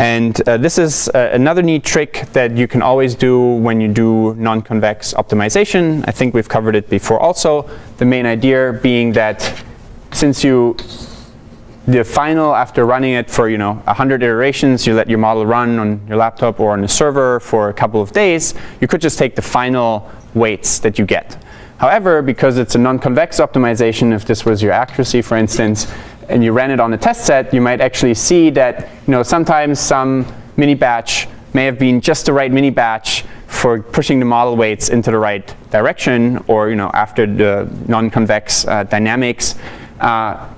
And this is another neat trick that you can always do when you do non-convex optimization. I think we've covered it before also. The main idea being that since the final, after running it for 100 iterations, you let your model run on your laptop or on a server for a couple of days, you could just take the final weights that you get. However, because it's a non-convex optimization, if this was your accuracy, for instance, and you ran it on a test set, you might actually see that sometimes some mini batch may have been just the right mini batch for pushing the model weights into the right direction, or after the non-convex dynamics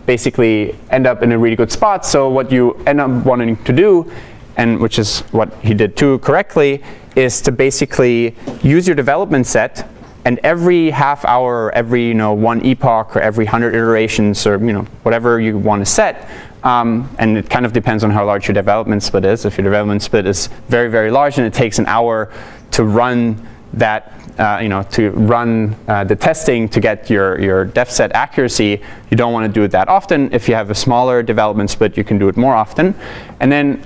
basically end up in a really good spot. So what you end up wanting to do, and which is what he did too correctly, is to basically use your development set, and every half hour, or every one epoch, or every 100 iterations, or whatever you want to set, and it kind of depends on how large your development split is. If your development split is very, very large and it takes an hour to run that, the testing to get your def set accuracy, you don't want to do it that often. If you have a smaller development split, you can do it more often. And then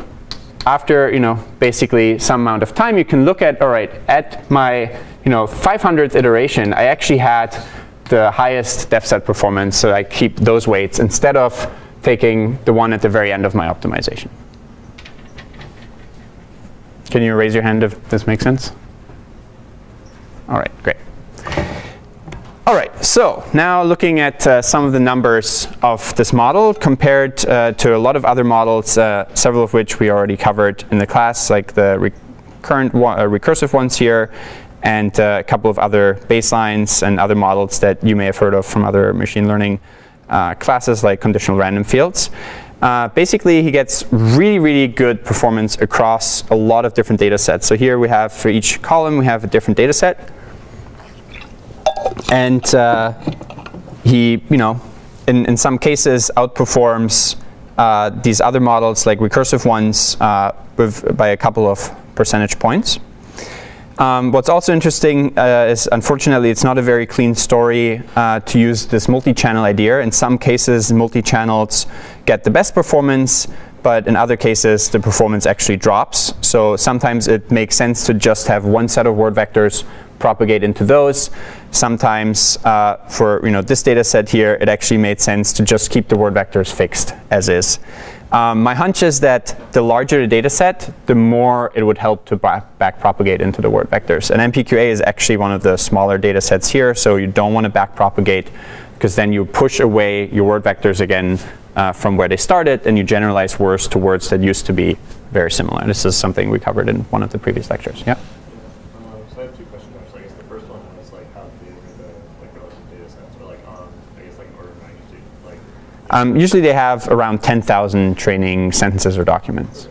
after basically some amount of time, you can look at, all right, at my 500th iteration, I actually had the highest def set performance, so I keep those weights instead of taking the one at the very end of my optimization. Can you raise your hand if this makes sense? All right, great. All right, so now looking at some of the numbers of this model compared to a lot of other models, several of which we already covered in the class, like the recursive ones here, and a couple of other baselines and other models that you may have heard of from other machine learning classes, like conditional random fields. Basically, he gets really, really good performance across a lot of different data sets. So here we have, for each column, we have a different data set. And he, in some cases, outperforms these other models, like recursive ones, by a couple of percentage points. What's also interesting is, unfortunately, it's not a very clean story to use this multi-channel idea. In some cases, multi-channels get the best performance, but in other cases, the performance actually drops. So sometimes it makes sense to just have one set of word vectors propagate into those. Sometimes for this data set here, it actually made sense to just keep the word vectors fixed as is. My hunch is that the larger the data set, the more it would help to back propagate into the word vectors. And MPQA is actually one of the smaller data sets here, so you don't want to back propagate, because then you push away your word vectors again from where they started, and you generalize worse to words that used to be very similar. This is something we covered in one of the previous lectures. Yeah? So I have two questions actually. I guess the first one is how big are the relative data sets, or an order of magnitude? Usually they have around 10,000 training sentences or documents.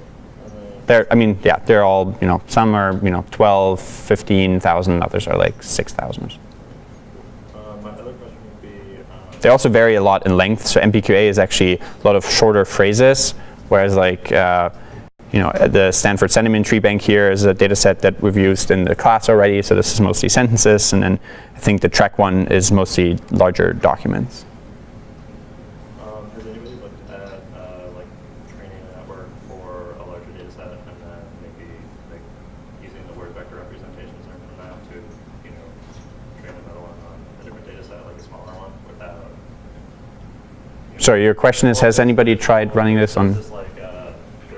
They're all, some are, 12, 15,000, others are like 6,000. My other question would be... They also vary a lot in length. So MPQA is actually a lot of shorter phrases, whereas the Stanford Sentiment Tree Bank here is a data set that we've used in the class already. So this is mostly sentences. And then I think the Trek one is mostly larger documents. Has anybody looked at training a network for a larger data set and then maybe using the word vector representations in the map to train another one on a different data set, like a smaller one, without... Sorry, your question is, has anybody tried running this on... There's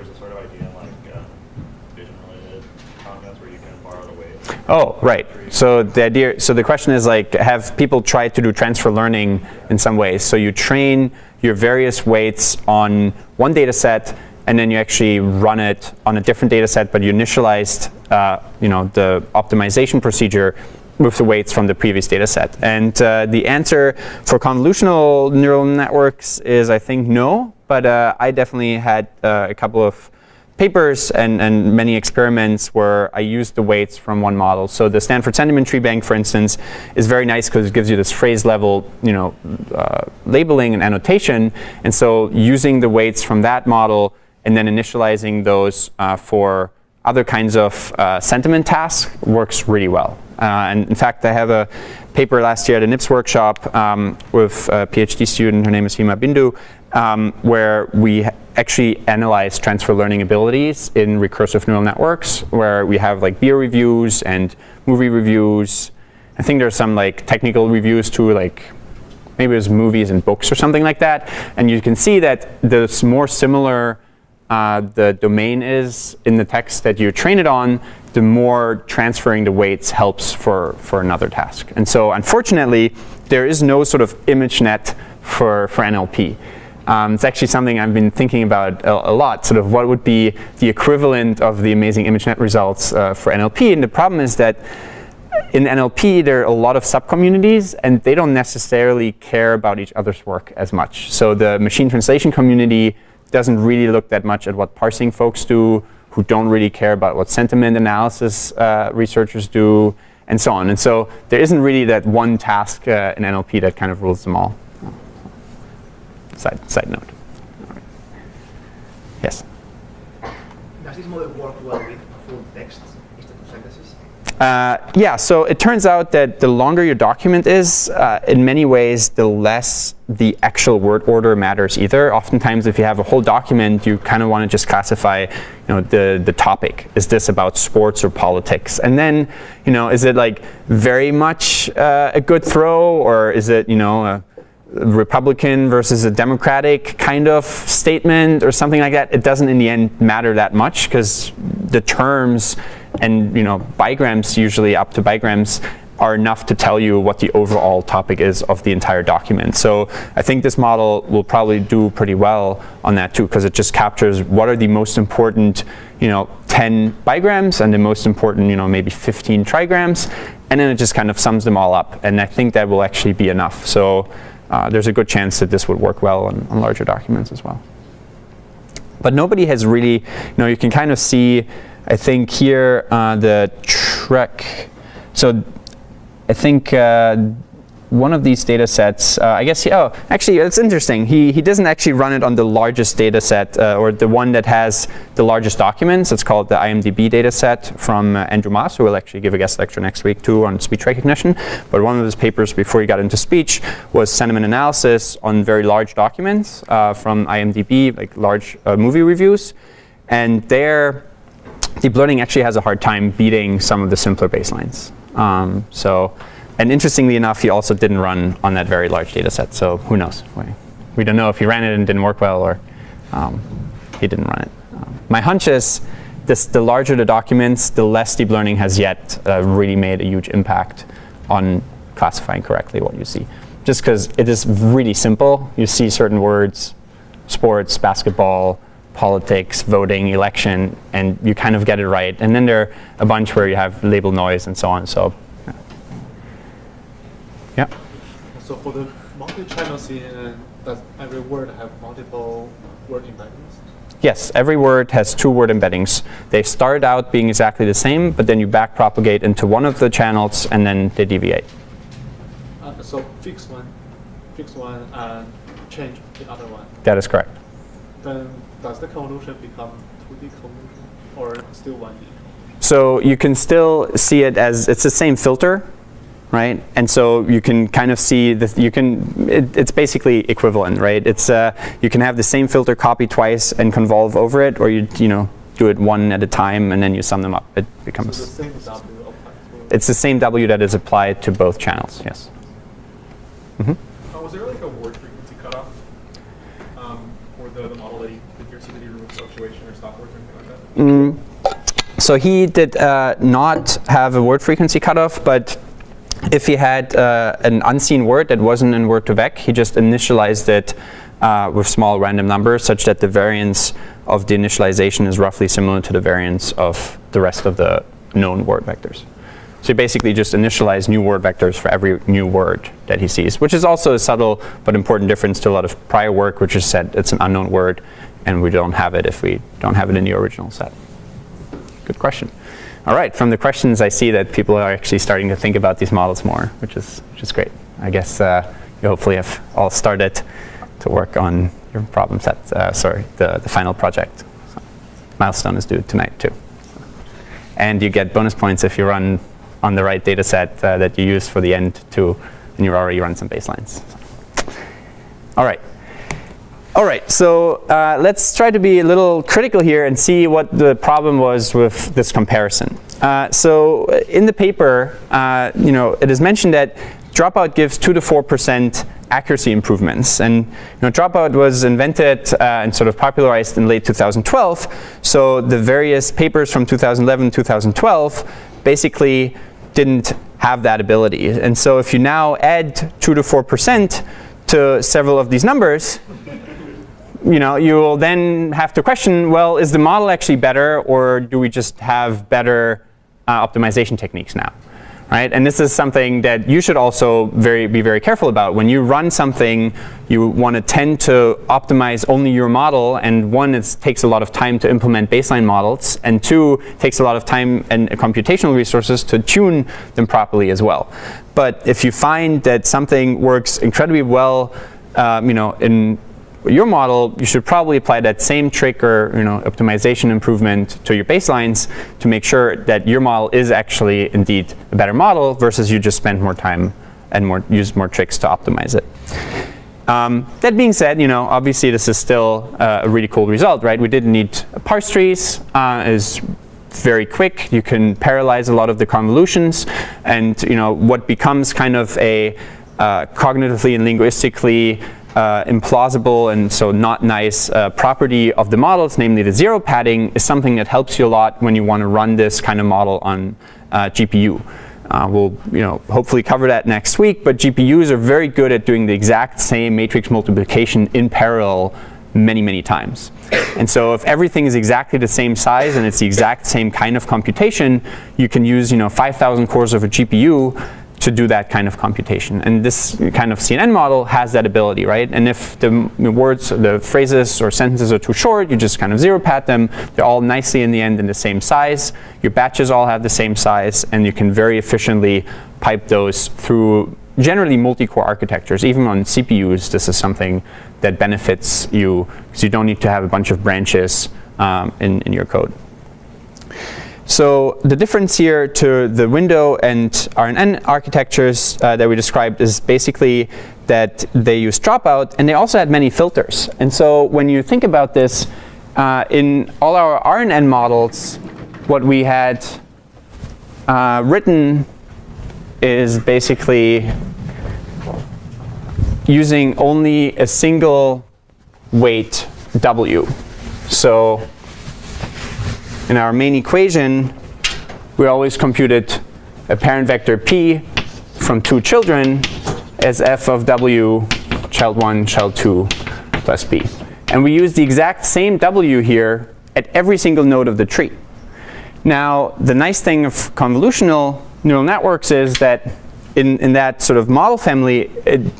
a sort of idea in vision-related comments where you can borrow the weights. Oh, right. So the question is have people tried to do transfer learning in some ways? So you train your various weights on one data set, and then you actually run it on a different data set, but you initialized, the optimization procedure with the weights from the previous data set. And the answer for convolutional neural networks is, I think, no. But I definitely had a couple of papers and many experiments where I used the weights from one model. So the Stanford Sentiment Tree Bank, for instance, is very nice because it gives you this phrase level, labeling and annotation. And so using the weights from that model and then initializing those for other kinds of sentiment tasks works really well. And in fact, I have a paper last year at a NIPS workshop with a PhD student, her name is Hima Bindu, where we actually analyze transfer learning abilities in recursive neural networks, where we have like beer reviews and movie reviews. I think there's some like technical reviews too, like maybe it was movies and books or something like that. And you can see that the more similar the domain is in the text that you train it on, the more transferring the weights helps for another task. And so unfortunately, there is no sort of image net for NLP. It's actually something I've been thinking about a lot, sort of what would be the equivalent of the amazing ImageNet results for NLP. And the problem is that in NLP, there are a lot of subcommunities, and they don't necessarily care about each other's work as much. So the machine translation community doesn't really look that much at what parsing folks do, who don't really care about what sentiment analysis researchers do, and so on. And so there isn't really that one task in NLP that kind of rules them all. Side note. Yes? Does this model work well with full text instead of sentences? Yeah, so it turns out that the longer your document is, in many ways, the less the actual word order matters either. Oftentimes, if you have a whole document, you kind of want to just classify, the topic. Is this about sports or politics? And then, is it like very much a good throw, or is it, a Republican versus a Democratic kind of statement or something like that? It doesn't in the end matter that much because the terms and bigrams, usually up to bigrams, are enough to tell you what the overall topic is of the entire document. So I think this model will probably do pretty well on that too, because it just captures what are the most important 10 bigrams and the most important maybe 15 trigrams, and then it just kind of sums them all up, and I think that will actually be enough. So there's a good chance that this would work well on larger documents as well. But nobody has really, you can kind of see, I think here, the trek. So I think one of these data sets, I guess, actually, it's interesting. He doesn't actually run it on the largest data set, or the one that has the largest documents. It's called the IMDb data set from Andrew Moss, who will actually give a guest lecture next week, too, on speech recognition. But one of his papers before he got into speech was sentiment analysis on very large documents from IMDb, like large movie reviews. And there, deep learning actually has a hard time beating some of the simpler baselines. And interestingly enough, he also didn't run on that very large data set. So who knows? We don't know if he ran it and didn't work well, or he didn't run it. My hunch is the larger the documents, the less deep learning has yet really made a huge impact on classifying correctly what you see. Just because it is really simple. You see certain words, sports, basketball, politics, voting, election, and you kind of get it right. And then there are a bunch where you have label noise and so on. So, yeah. So for the multi-channel CNN, does every word have multiple word embeddings? Yes, every word has 2 word embeddings. They start out being exactly the same, but then you backpropagate into one of the channels, and then they deviate. So fix one, and change the other one. That is correct. Then does the convolution become 2D convolution, or still 1D? So you can still see it as it's the same filter, right? And so you can kind of see that it's basically equivalent, right? It's you can have the same filter copy twice and convolve over it, or you do it one at a time and then you sum them up. It becomes. So the same W applies to. It's the same W that is applied to both channels. Yes. Was there like a word frequency cutoff for the model that your CPD remove fluctuation or stop words or anything like that? So he did not have a word frequency cutoff, but if he had an unseen word that wasn't in word2vec, he just initialized it with small random numbers such that the variance of the initialization is roughly similar to the variance of the rest of the known word vectors. So you basically just initialize new word vectors for every new word that he sees, which is also a subtle but important difference to a lot of prior work, which is said it's an unknown word, and we don't have it if we don't have it in the original set. Good question. All right, from the questions I see that people are actually starting to think about these models more, which is great. I guess you hopefully have all started to work on your problem set, the final project. So, milestone is due tonight too. And you get bonus points if you run on the right data set that you use for the end too, and you've already run some baselines. So. All right, so let's try to be a little critical here and see what the problem was with this comparison. So in the paper, it is mentioned that Dropout gives 2 to 4% accuracy improvements. And Dropout was invented and sort of popularized in late 2012. So the various papers from 2011, 2012 basically didn't have that ability. And so if you now add 2 to 4% to several of these numbers, you will then have to question, well, is the model actually better, or do we just have better optimization techniques now? Right? And this is something that you should also be very careful about. When you run something, you want to tend to optimize only your model, and one, it takes a lot of time to implement baseline models, and two, it takes a lot of time and computational resources to tune them properly as well. But if you find that something works incredibly well, in your model, you should probably apply that same trick or optimization improvement to your baselines to make sure that your model is actually indeed a better model versus you just spend more time and use more tricks to optimize it. That being said, obviously this is still a really cool result, right? We didn't need parse trees. Is very quick. You can parallelize a lot of the convolutions, and what becomes kind of a cognitively and linguistically implausible and so not nice property of the models, namely the zero padding, is something that helps you a lot when you want to run this kind of model on GPU. We'll hopefully cover that next week, but GPUs are very good at doing the exact same matrix multiplication in parallel many times. And so if everything is exactly the same size and it's the exact same kind of computation, you can use 5,000 cores of a GPU to do that kind of computation. And this kind of CNN model has that ability, right? And if the words, the phrases or sentences are too short, you just kind of zero pad them. They're all nicely in the end in the same size. Your batches all have the same size, and you can very efficiently pipe those through generally multi-core architectures. Even on CPUs, this is something that benefits you because you don't need to have a bunch of branches in your code. So the difference here to the window and RNN architectures that we described is basically that they use dropout, and they also had many filters. And so when you think about this, in all our RNN models, what we had written is basically using only a single weight W. So in our main equation, we always computed a parent vector P from two children as f of W, child 1, child 2, plus P. And we use the exact same W here at every single node of the tree. Now, the nice thing of convolutional neural networks is that in that sort of model family,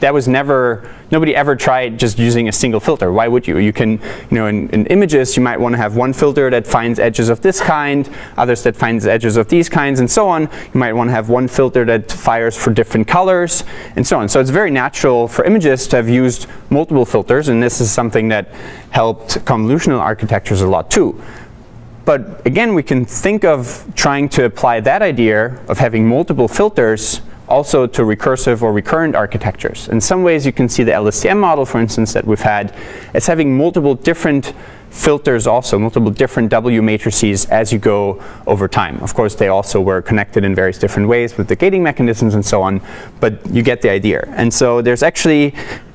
that was nobody ever tried just using a single filter. Why would you? You can, in images, you might want to have one filter that finds edges of this kind, others that finds edges of these kinds, and so on. You might want to have one filter that fires for different colors, and so on. So it's very natural for images to have used multiple filters, and this is something that helped convolutional architectures a lot too. But again, we can think of trying to apply that idea of having multiple filters also to recursive or recurrent architectures. In some ways, you can see the LSTM model, for instance, that we've had, as having multiple different filters also, multiple different W matrices as you go over time. Of course, they also were connected in various different ways with the gating mechanisms and so on, but you get the idea. And so there's actually,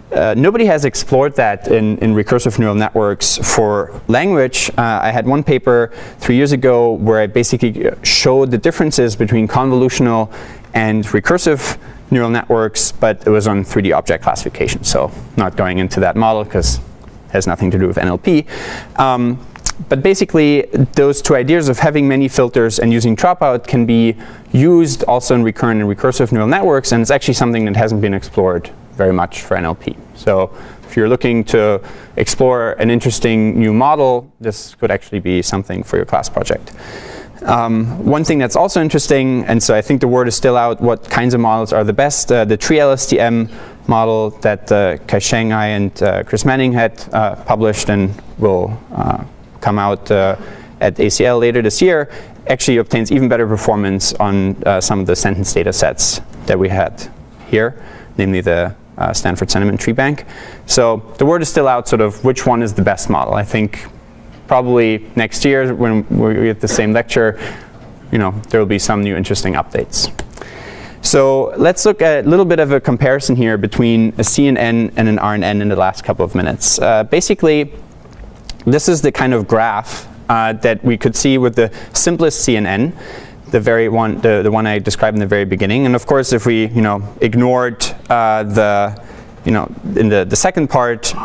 nobody has explored that in recursive neural networks for language. I had one paper 3 years ago where I basically showed the differences between convolutional and recursive neural networks, but it was on 3D object classification, so not going into that model because it has nothing to do with NLP. But basically, those two ideas of having many filters and using dropout can be used also in recurrent and recursive neural networks, and it's actually something that hasn't been explored very much for NLP. So if you're looking to explore an interesting new model, this could actually be something for your class project. One thing that's also interesting, and so I think the word is still out, what kinds of models are the best, the tree LSTM model that Kai Sheng Ai and Chris Manning had published and will come out at ACL later this year, actually obtains even better performance on some of the sentence data sets that we had here, namely the Stanford Sentiment Tree Bank. So the word is still out sort of which one is the best model. I think probably next year when we're at the same lecture, there will be some new interesting updates. So let's look at a little bit of a comparison here between a CNN and an RNN in the last couple of minutes. Basically, this is the kind of graph that we could see with the simplest CNN, the one I described in the very beginning. And of course, if we ignored in the second part,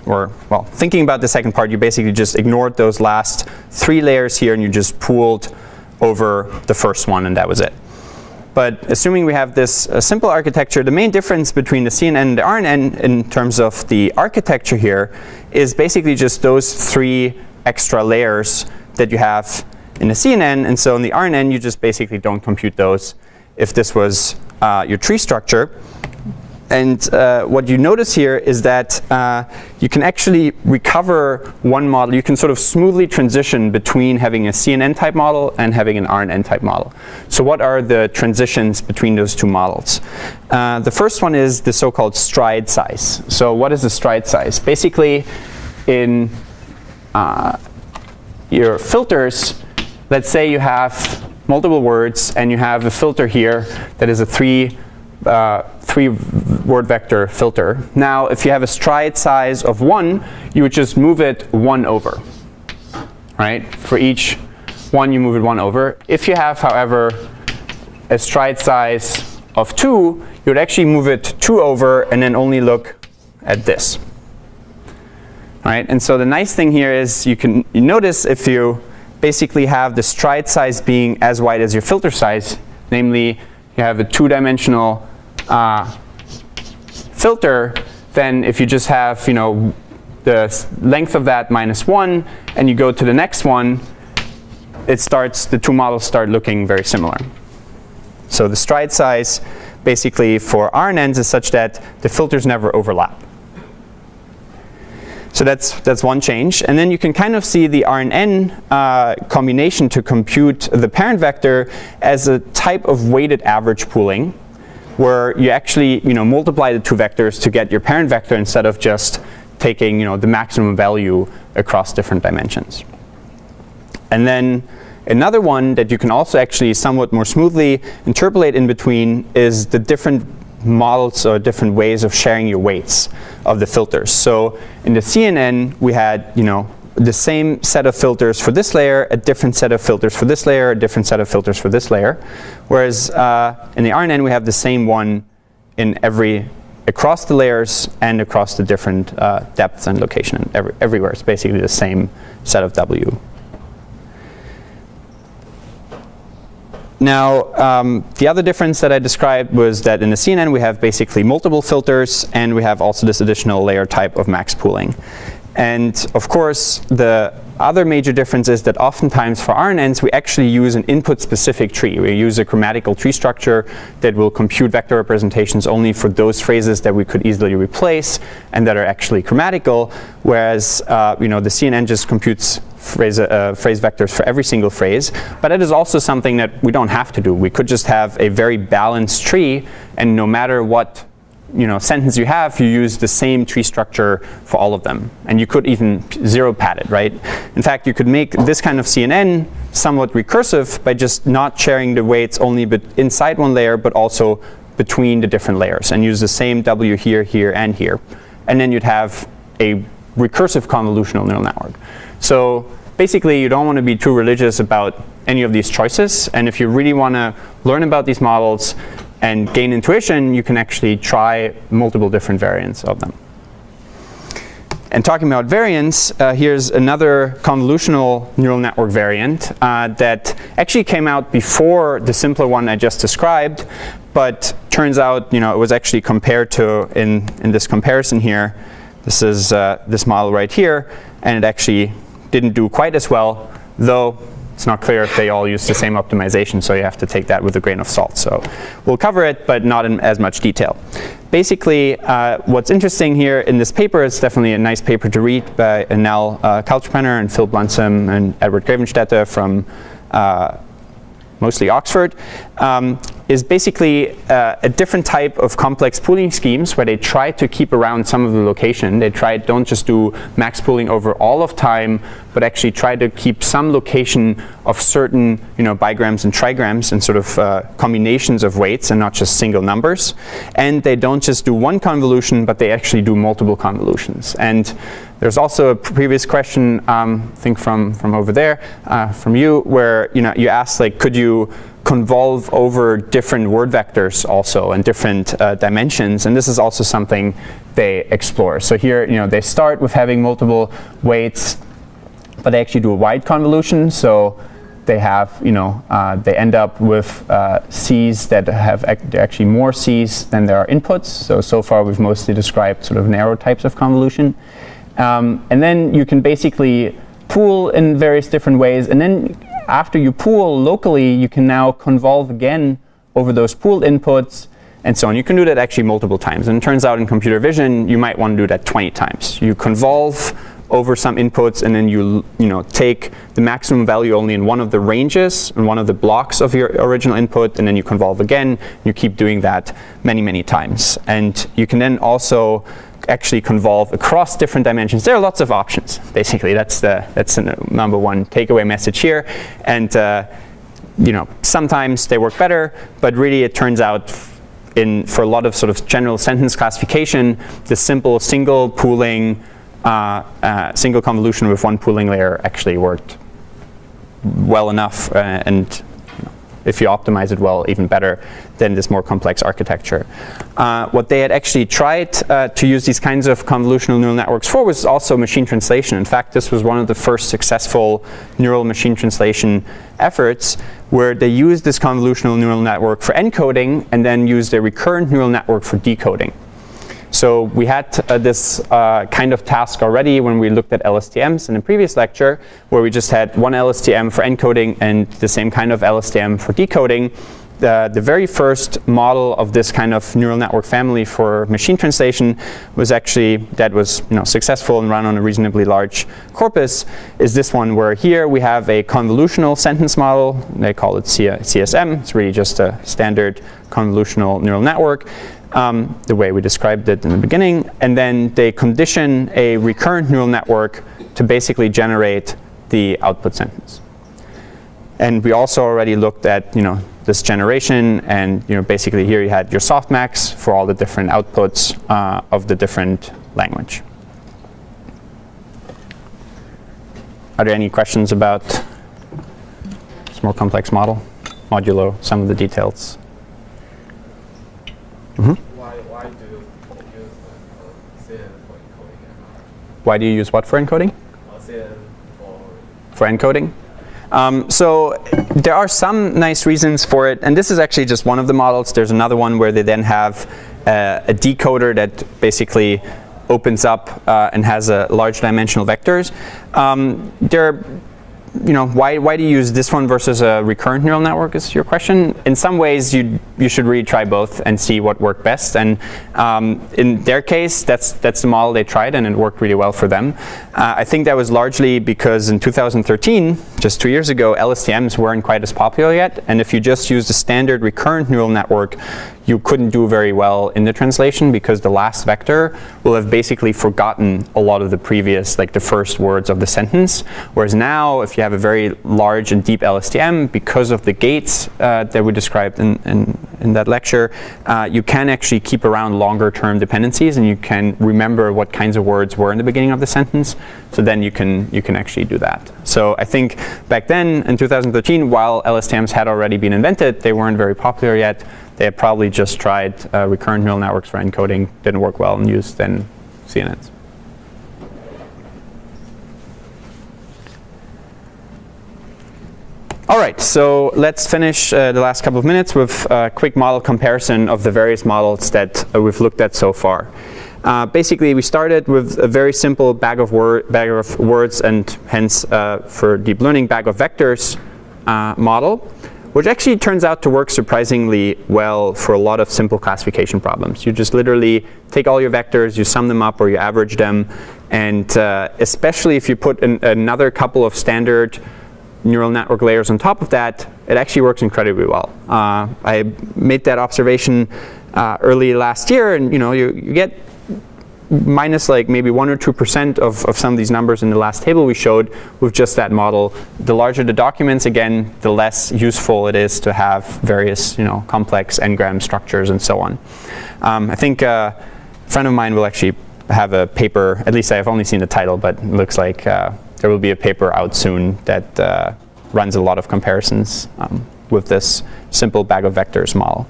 or well, thinking about the second part, you basically just ignored those last 3 layers here and you just pooled over the first one, and that was it. But assuming we have this simple architecture, the main difference between the CNN and the RNN in terms of the architecture here is basically just those 3 extra layers that you have in the CNN. And so in the RNN, you just basically don't compute those if this was your tree structure. And what you notice here is that you can actually recover one model. You can sort of smoothly transition between having a CNN type model and having an RNN type model. So what are the transitions between those two models? The first one is the so-called stride size. So what is the stride size? Basically, in your filters, let's say you have multiple words and you have a filter here that is a 3 word vector filter. Now, if you have a stride size of 1, you would just move it 1 over, right? For each one, you move it 1 over. If you have, however, a stride size of 2, you would actually move it 2 over and then only look at this, right? And so the nice thing here is you notice if you basically have the stride size being as wide as your filter size, namely you have a 2-dimensional filter, then if you just have the length of that minus 1 and you go to the next one, the 2 models start looking very similar. So the stride size basically for RNNs is such that the filters never overlap. So that's one change. And then you can kind of see the RNN combination to compute the parent vector as a type of weighted average pooling, where you actually multiply the 2 vectors to get your parent vector instead of just taking the maximum value across different dimensions. And then another one that you can also actually somewhat more smoothly interpolate in between is the different models or different ways of sharing your weights of the filters. So in the CNN, we had the same set of filters for this layer, a different set of filters for this layer, a different set of filters for this layer. Whereas in the RNN, we have the same one in across the layers and across the different depths and location and everywhere. It's basically the same set of W. Now, the other difference that I described was that in the CNN, we have basically multiple filters, and we have also this additional layer type of max pooling. And of course, the other major difference is that oftentimes for RNNs, we actually use an input-specific tree. We use a grammatical tree structure that will compute vector representations only for those phrases that we could easily replace and that are actually grammatical, whereas the CNN just computes phrase vectors for every single phrase. But it is also something that we don't have to do. We could just have a very balanced tree, and no matter what sentence you have, you use the same tree structure for all of them. And you could even zero pad it, right? In fact, you could make this kind of CNN somewhat recursive by just not sharing the weights only inside one layer, but also between the different layers, and use the same W here, here, and here. And then you'd have a recursive convolutional neural network. So basically, you don't want to be too religious about any of these choices. And if you really want to learn about these models and gain intuition, you can actually try multiple different variants of them. And talking about variants, here's another convolutional neural network variant that actually came out before the simpler one I just described, but turns out, it was actually compared to, in this comparison here, this is this model right here, and it actually didn't do quite as well, though it's not clear if they all use the same optimization, so you have to take that with a grain of salt. So we'll cover it, but not in as much detail. Basically, what's interesting here in this paper, it's definitely a nice paper to read by Nell Kaltenbrenner and Phil Blunsum and Edward Gravenstetter from mostly Oxford, is basically a different type of complex pooling schemes where they try to keep around some of the location. They don't just do max pooling over all of time, but actually try to keep some location of certain bigrams and trigrams and sort of combinations of weights and not just single numbers. And they don't just do one convolution, but they actually do multiple convolutions. And there's also a previous question, I think from over there, from you, where you asked, like, could you convolve over different word vectors also and different dimensions, and this is also something they explore. So here, they start with having multiple weights, but they actually do a wide convolution. So they have, they end up with C's that have actually more C's than there are inputs. So far we've mostly described sort of narrow types of convolution. And then you can basically pool in various different ways, and then after you pool locally, you can now convolve again over those pooled inputs and so on. You can do that actually multiple times, and it turns out in computer vision you might want to do that 20 times. You convolve over some inputs, and then you take the maximum value only in one of the ranges and one of the blocks of your original input, and then you convolve again. You keep doing that many times, and you can then also actually convolve across different dimensions. There are lots of options. Basically, that's the number one takeaway message here. And sometimes they work better, but really it turns out for a lot of sort of general sentence classification, the simple single pooling, single convolution with one pooling layer actually worked well enough, and if you optimize it well, even better than this more complex architecture. What they had actually tried to use these kinds of convolutional neural networks for was also machine translation. In fact, this was one of the first successful neural machine translation efforts where they used this convolutional neural network for encoding and then used a recurrent neural network for decoding. So we had this kind of task already when we looked at LSTMs in a previous lecture, where we just had one LSTM for encoding and the same kind of LSTM for decoding. The very first model of this kind of neural network family for machine translation was actually, that was successful and run on a reasonably large corpus, is this one, where here we have a convolutional sentence model. They call it CSM. It's really just a standard convolutional neural network, the way we described it in the beginning. And then they condition a recurrent neural network to basically generate the output sentence. And we also already looked at this generation, and basically here you had your softmax for all the different outputs of the different language. Are there any questions about this more complex model, modulo some of the details? Mm-hmm. Why do you use CN for encoding and not Why do you use what for encoding? CN For encoding? So there are some nice reasons for it, and this is actually just one of the models. There's another one where they then have a decoder that basically opens up and has a large dimensional vectors. Why do you use this one versus a recurrent neural network is your question. In some ways, you should really try both and see what worked best. And in their case, that's the model they tried, and it worked really well for them. I think that was largely because in 2013, just 2 years ago, LSTMs weren't quite as popular yet. And if you just used a standard recurrent neural network, you couldn't do very well in the translation, because the last vector will have basically forgotten a lot of the previous, like the first words of the sentence. Whereas now, if you have a very large and deep LSTM, because of the gates that we described in that lecture, you can actually keep around longer term dependencies, and you can remember what kinds of words were in the beginning of the sentence. So then you can actually do that. So I think back then in 2013, while LSTMs had already been invented, they weren't very popular yet. They had probably just tried recurrent neural networks for encoding, didn't work well, and used then CNNs. All right, so let's finish the last couple of minutes with a quick model comparison of the various models that we've looked at so far. Basically, we started with a very simple bag of words and hence for deep learning bag of vectors model, which actually turns out to work surprisingly well for a lot of simple classification problems. You just literally take all your vectors, you sum them up or you average them, and especially if you put another couple of standard neural network layers on top of that, it actually works incredibly well. I made that observation early last year, and you get minus like maybe 1 or 2% of some of these numbers in the last table we showed with just that model. The larger the documents, again, the less useful it is to have various complex n-gram structures and so on. I think a friend of mine will actually have a paper, at least I have only seen the title, but it looks like there will be a paper out soon that runs a lot of comparisons with this simple bag of vectors model.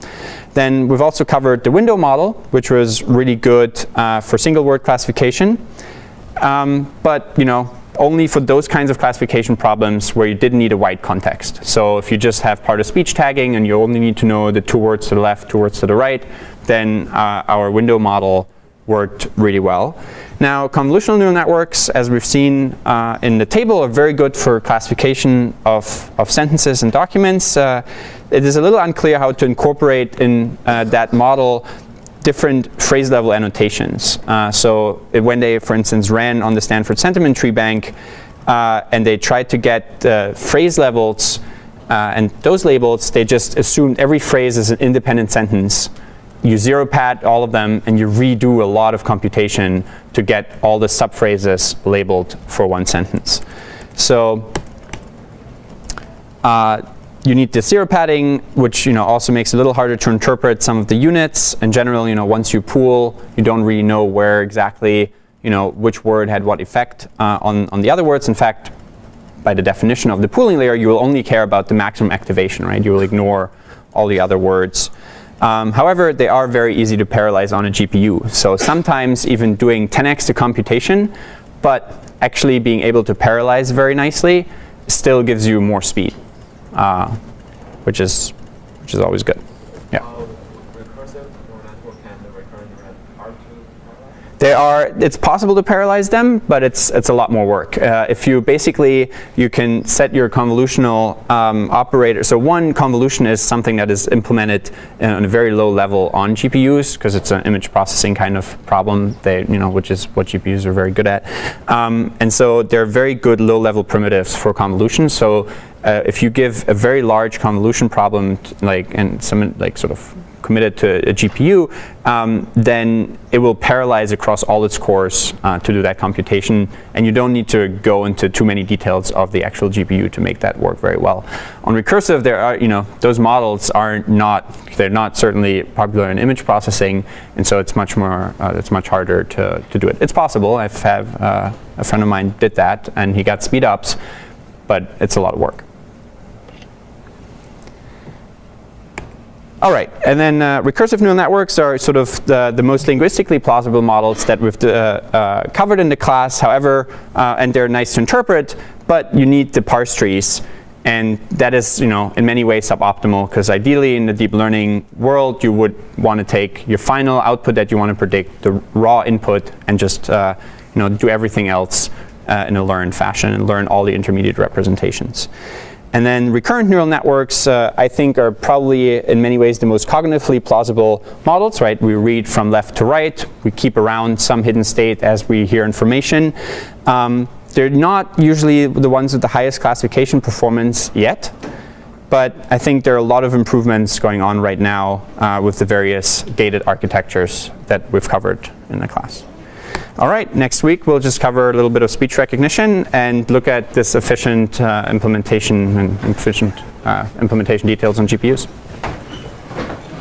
Then we've also covered the window model, which was really good for single word classification, but only for those kinds of classification problems where you didn't need a wide context. So if you just have part of speech tagging and you only need to know the 2 words to the left, 2 words to the right, then our window model worked really well. Now, convolutional neural networks, as we've seen in the table, are very good for classification of sentences and documents. It is a little unclear how to incorporate in that model different phrase level annotations. So when they, for instance, ran on the Stanford Sentiment Tree Bank and they tried to get phrase levels and those labels, they just assumed every phrase is an independent sentence. You zero pad all of them and you redo a lot of computation to get all the subphrases labeled for one sentence. So you need the zero padding, which also makes it a little harder to interpret some of the units. In general, once you pool, you don't really know where exactly which word had what effect on the other words. In fact, by the definition of the pooling layer, you will only care about the maximum activation, right? You will ignore all the other words. However, they are very easy to parallelize on a GPU. So sometimes even doing 10x the computation, but actually being able to parallelize very nicely still gives you more speed, which is always good. Yeah. Recursive neural network and the recurrent neural are to parallelize? It's possible to parallelize them, but it's a lot more work. If you can set your convolutional operator. So one convolution is something that is implemented on a very low level on GPUs because it's an image processing kind of problem, which is what GPUs are very good at. And so they're very good low-level primitives for convolution. So if you give a very large convolution problem, sort of committed to a GPU, then it will parallelize across all its cores to do that computation, and you don't need to go into too many details of the actual GPU to make that work very well. On recursive, there are, those models they're not certainly popular in image processing, and so it's much harder to do it. It's possible. A friend of mine did that, and he got speed ups, but it's a lot of work. All right, and then recursive neural networks are sort of the most linguistically plausible models that we've covered in the class. However, and they're nice to interpret, but you need the parse trees, and that is, in many ways suboptimal because ideally in the deep learning world, you would want to take your final output that you want to predict, the raw input, and just do everything else in a learned fashion and learn all the intermediate representations. And then recurrent neural networks, I think, are probably in many ways the most cognitively plausible models, right? We read from left to right. We keep around some hidden state as we hear information. They're not usually the ones with the highest classification performance yet, but I think there are a lot of improvements going on right now with the various gated architectures that we've covered in the class. All right, next week we'll just cover a little bit of speech recognition and look at this efficient implementation and efficient implementation details on GPUs.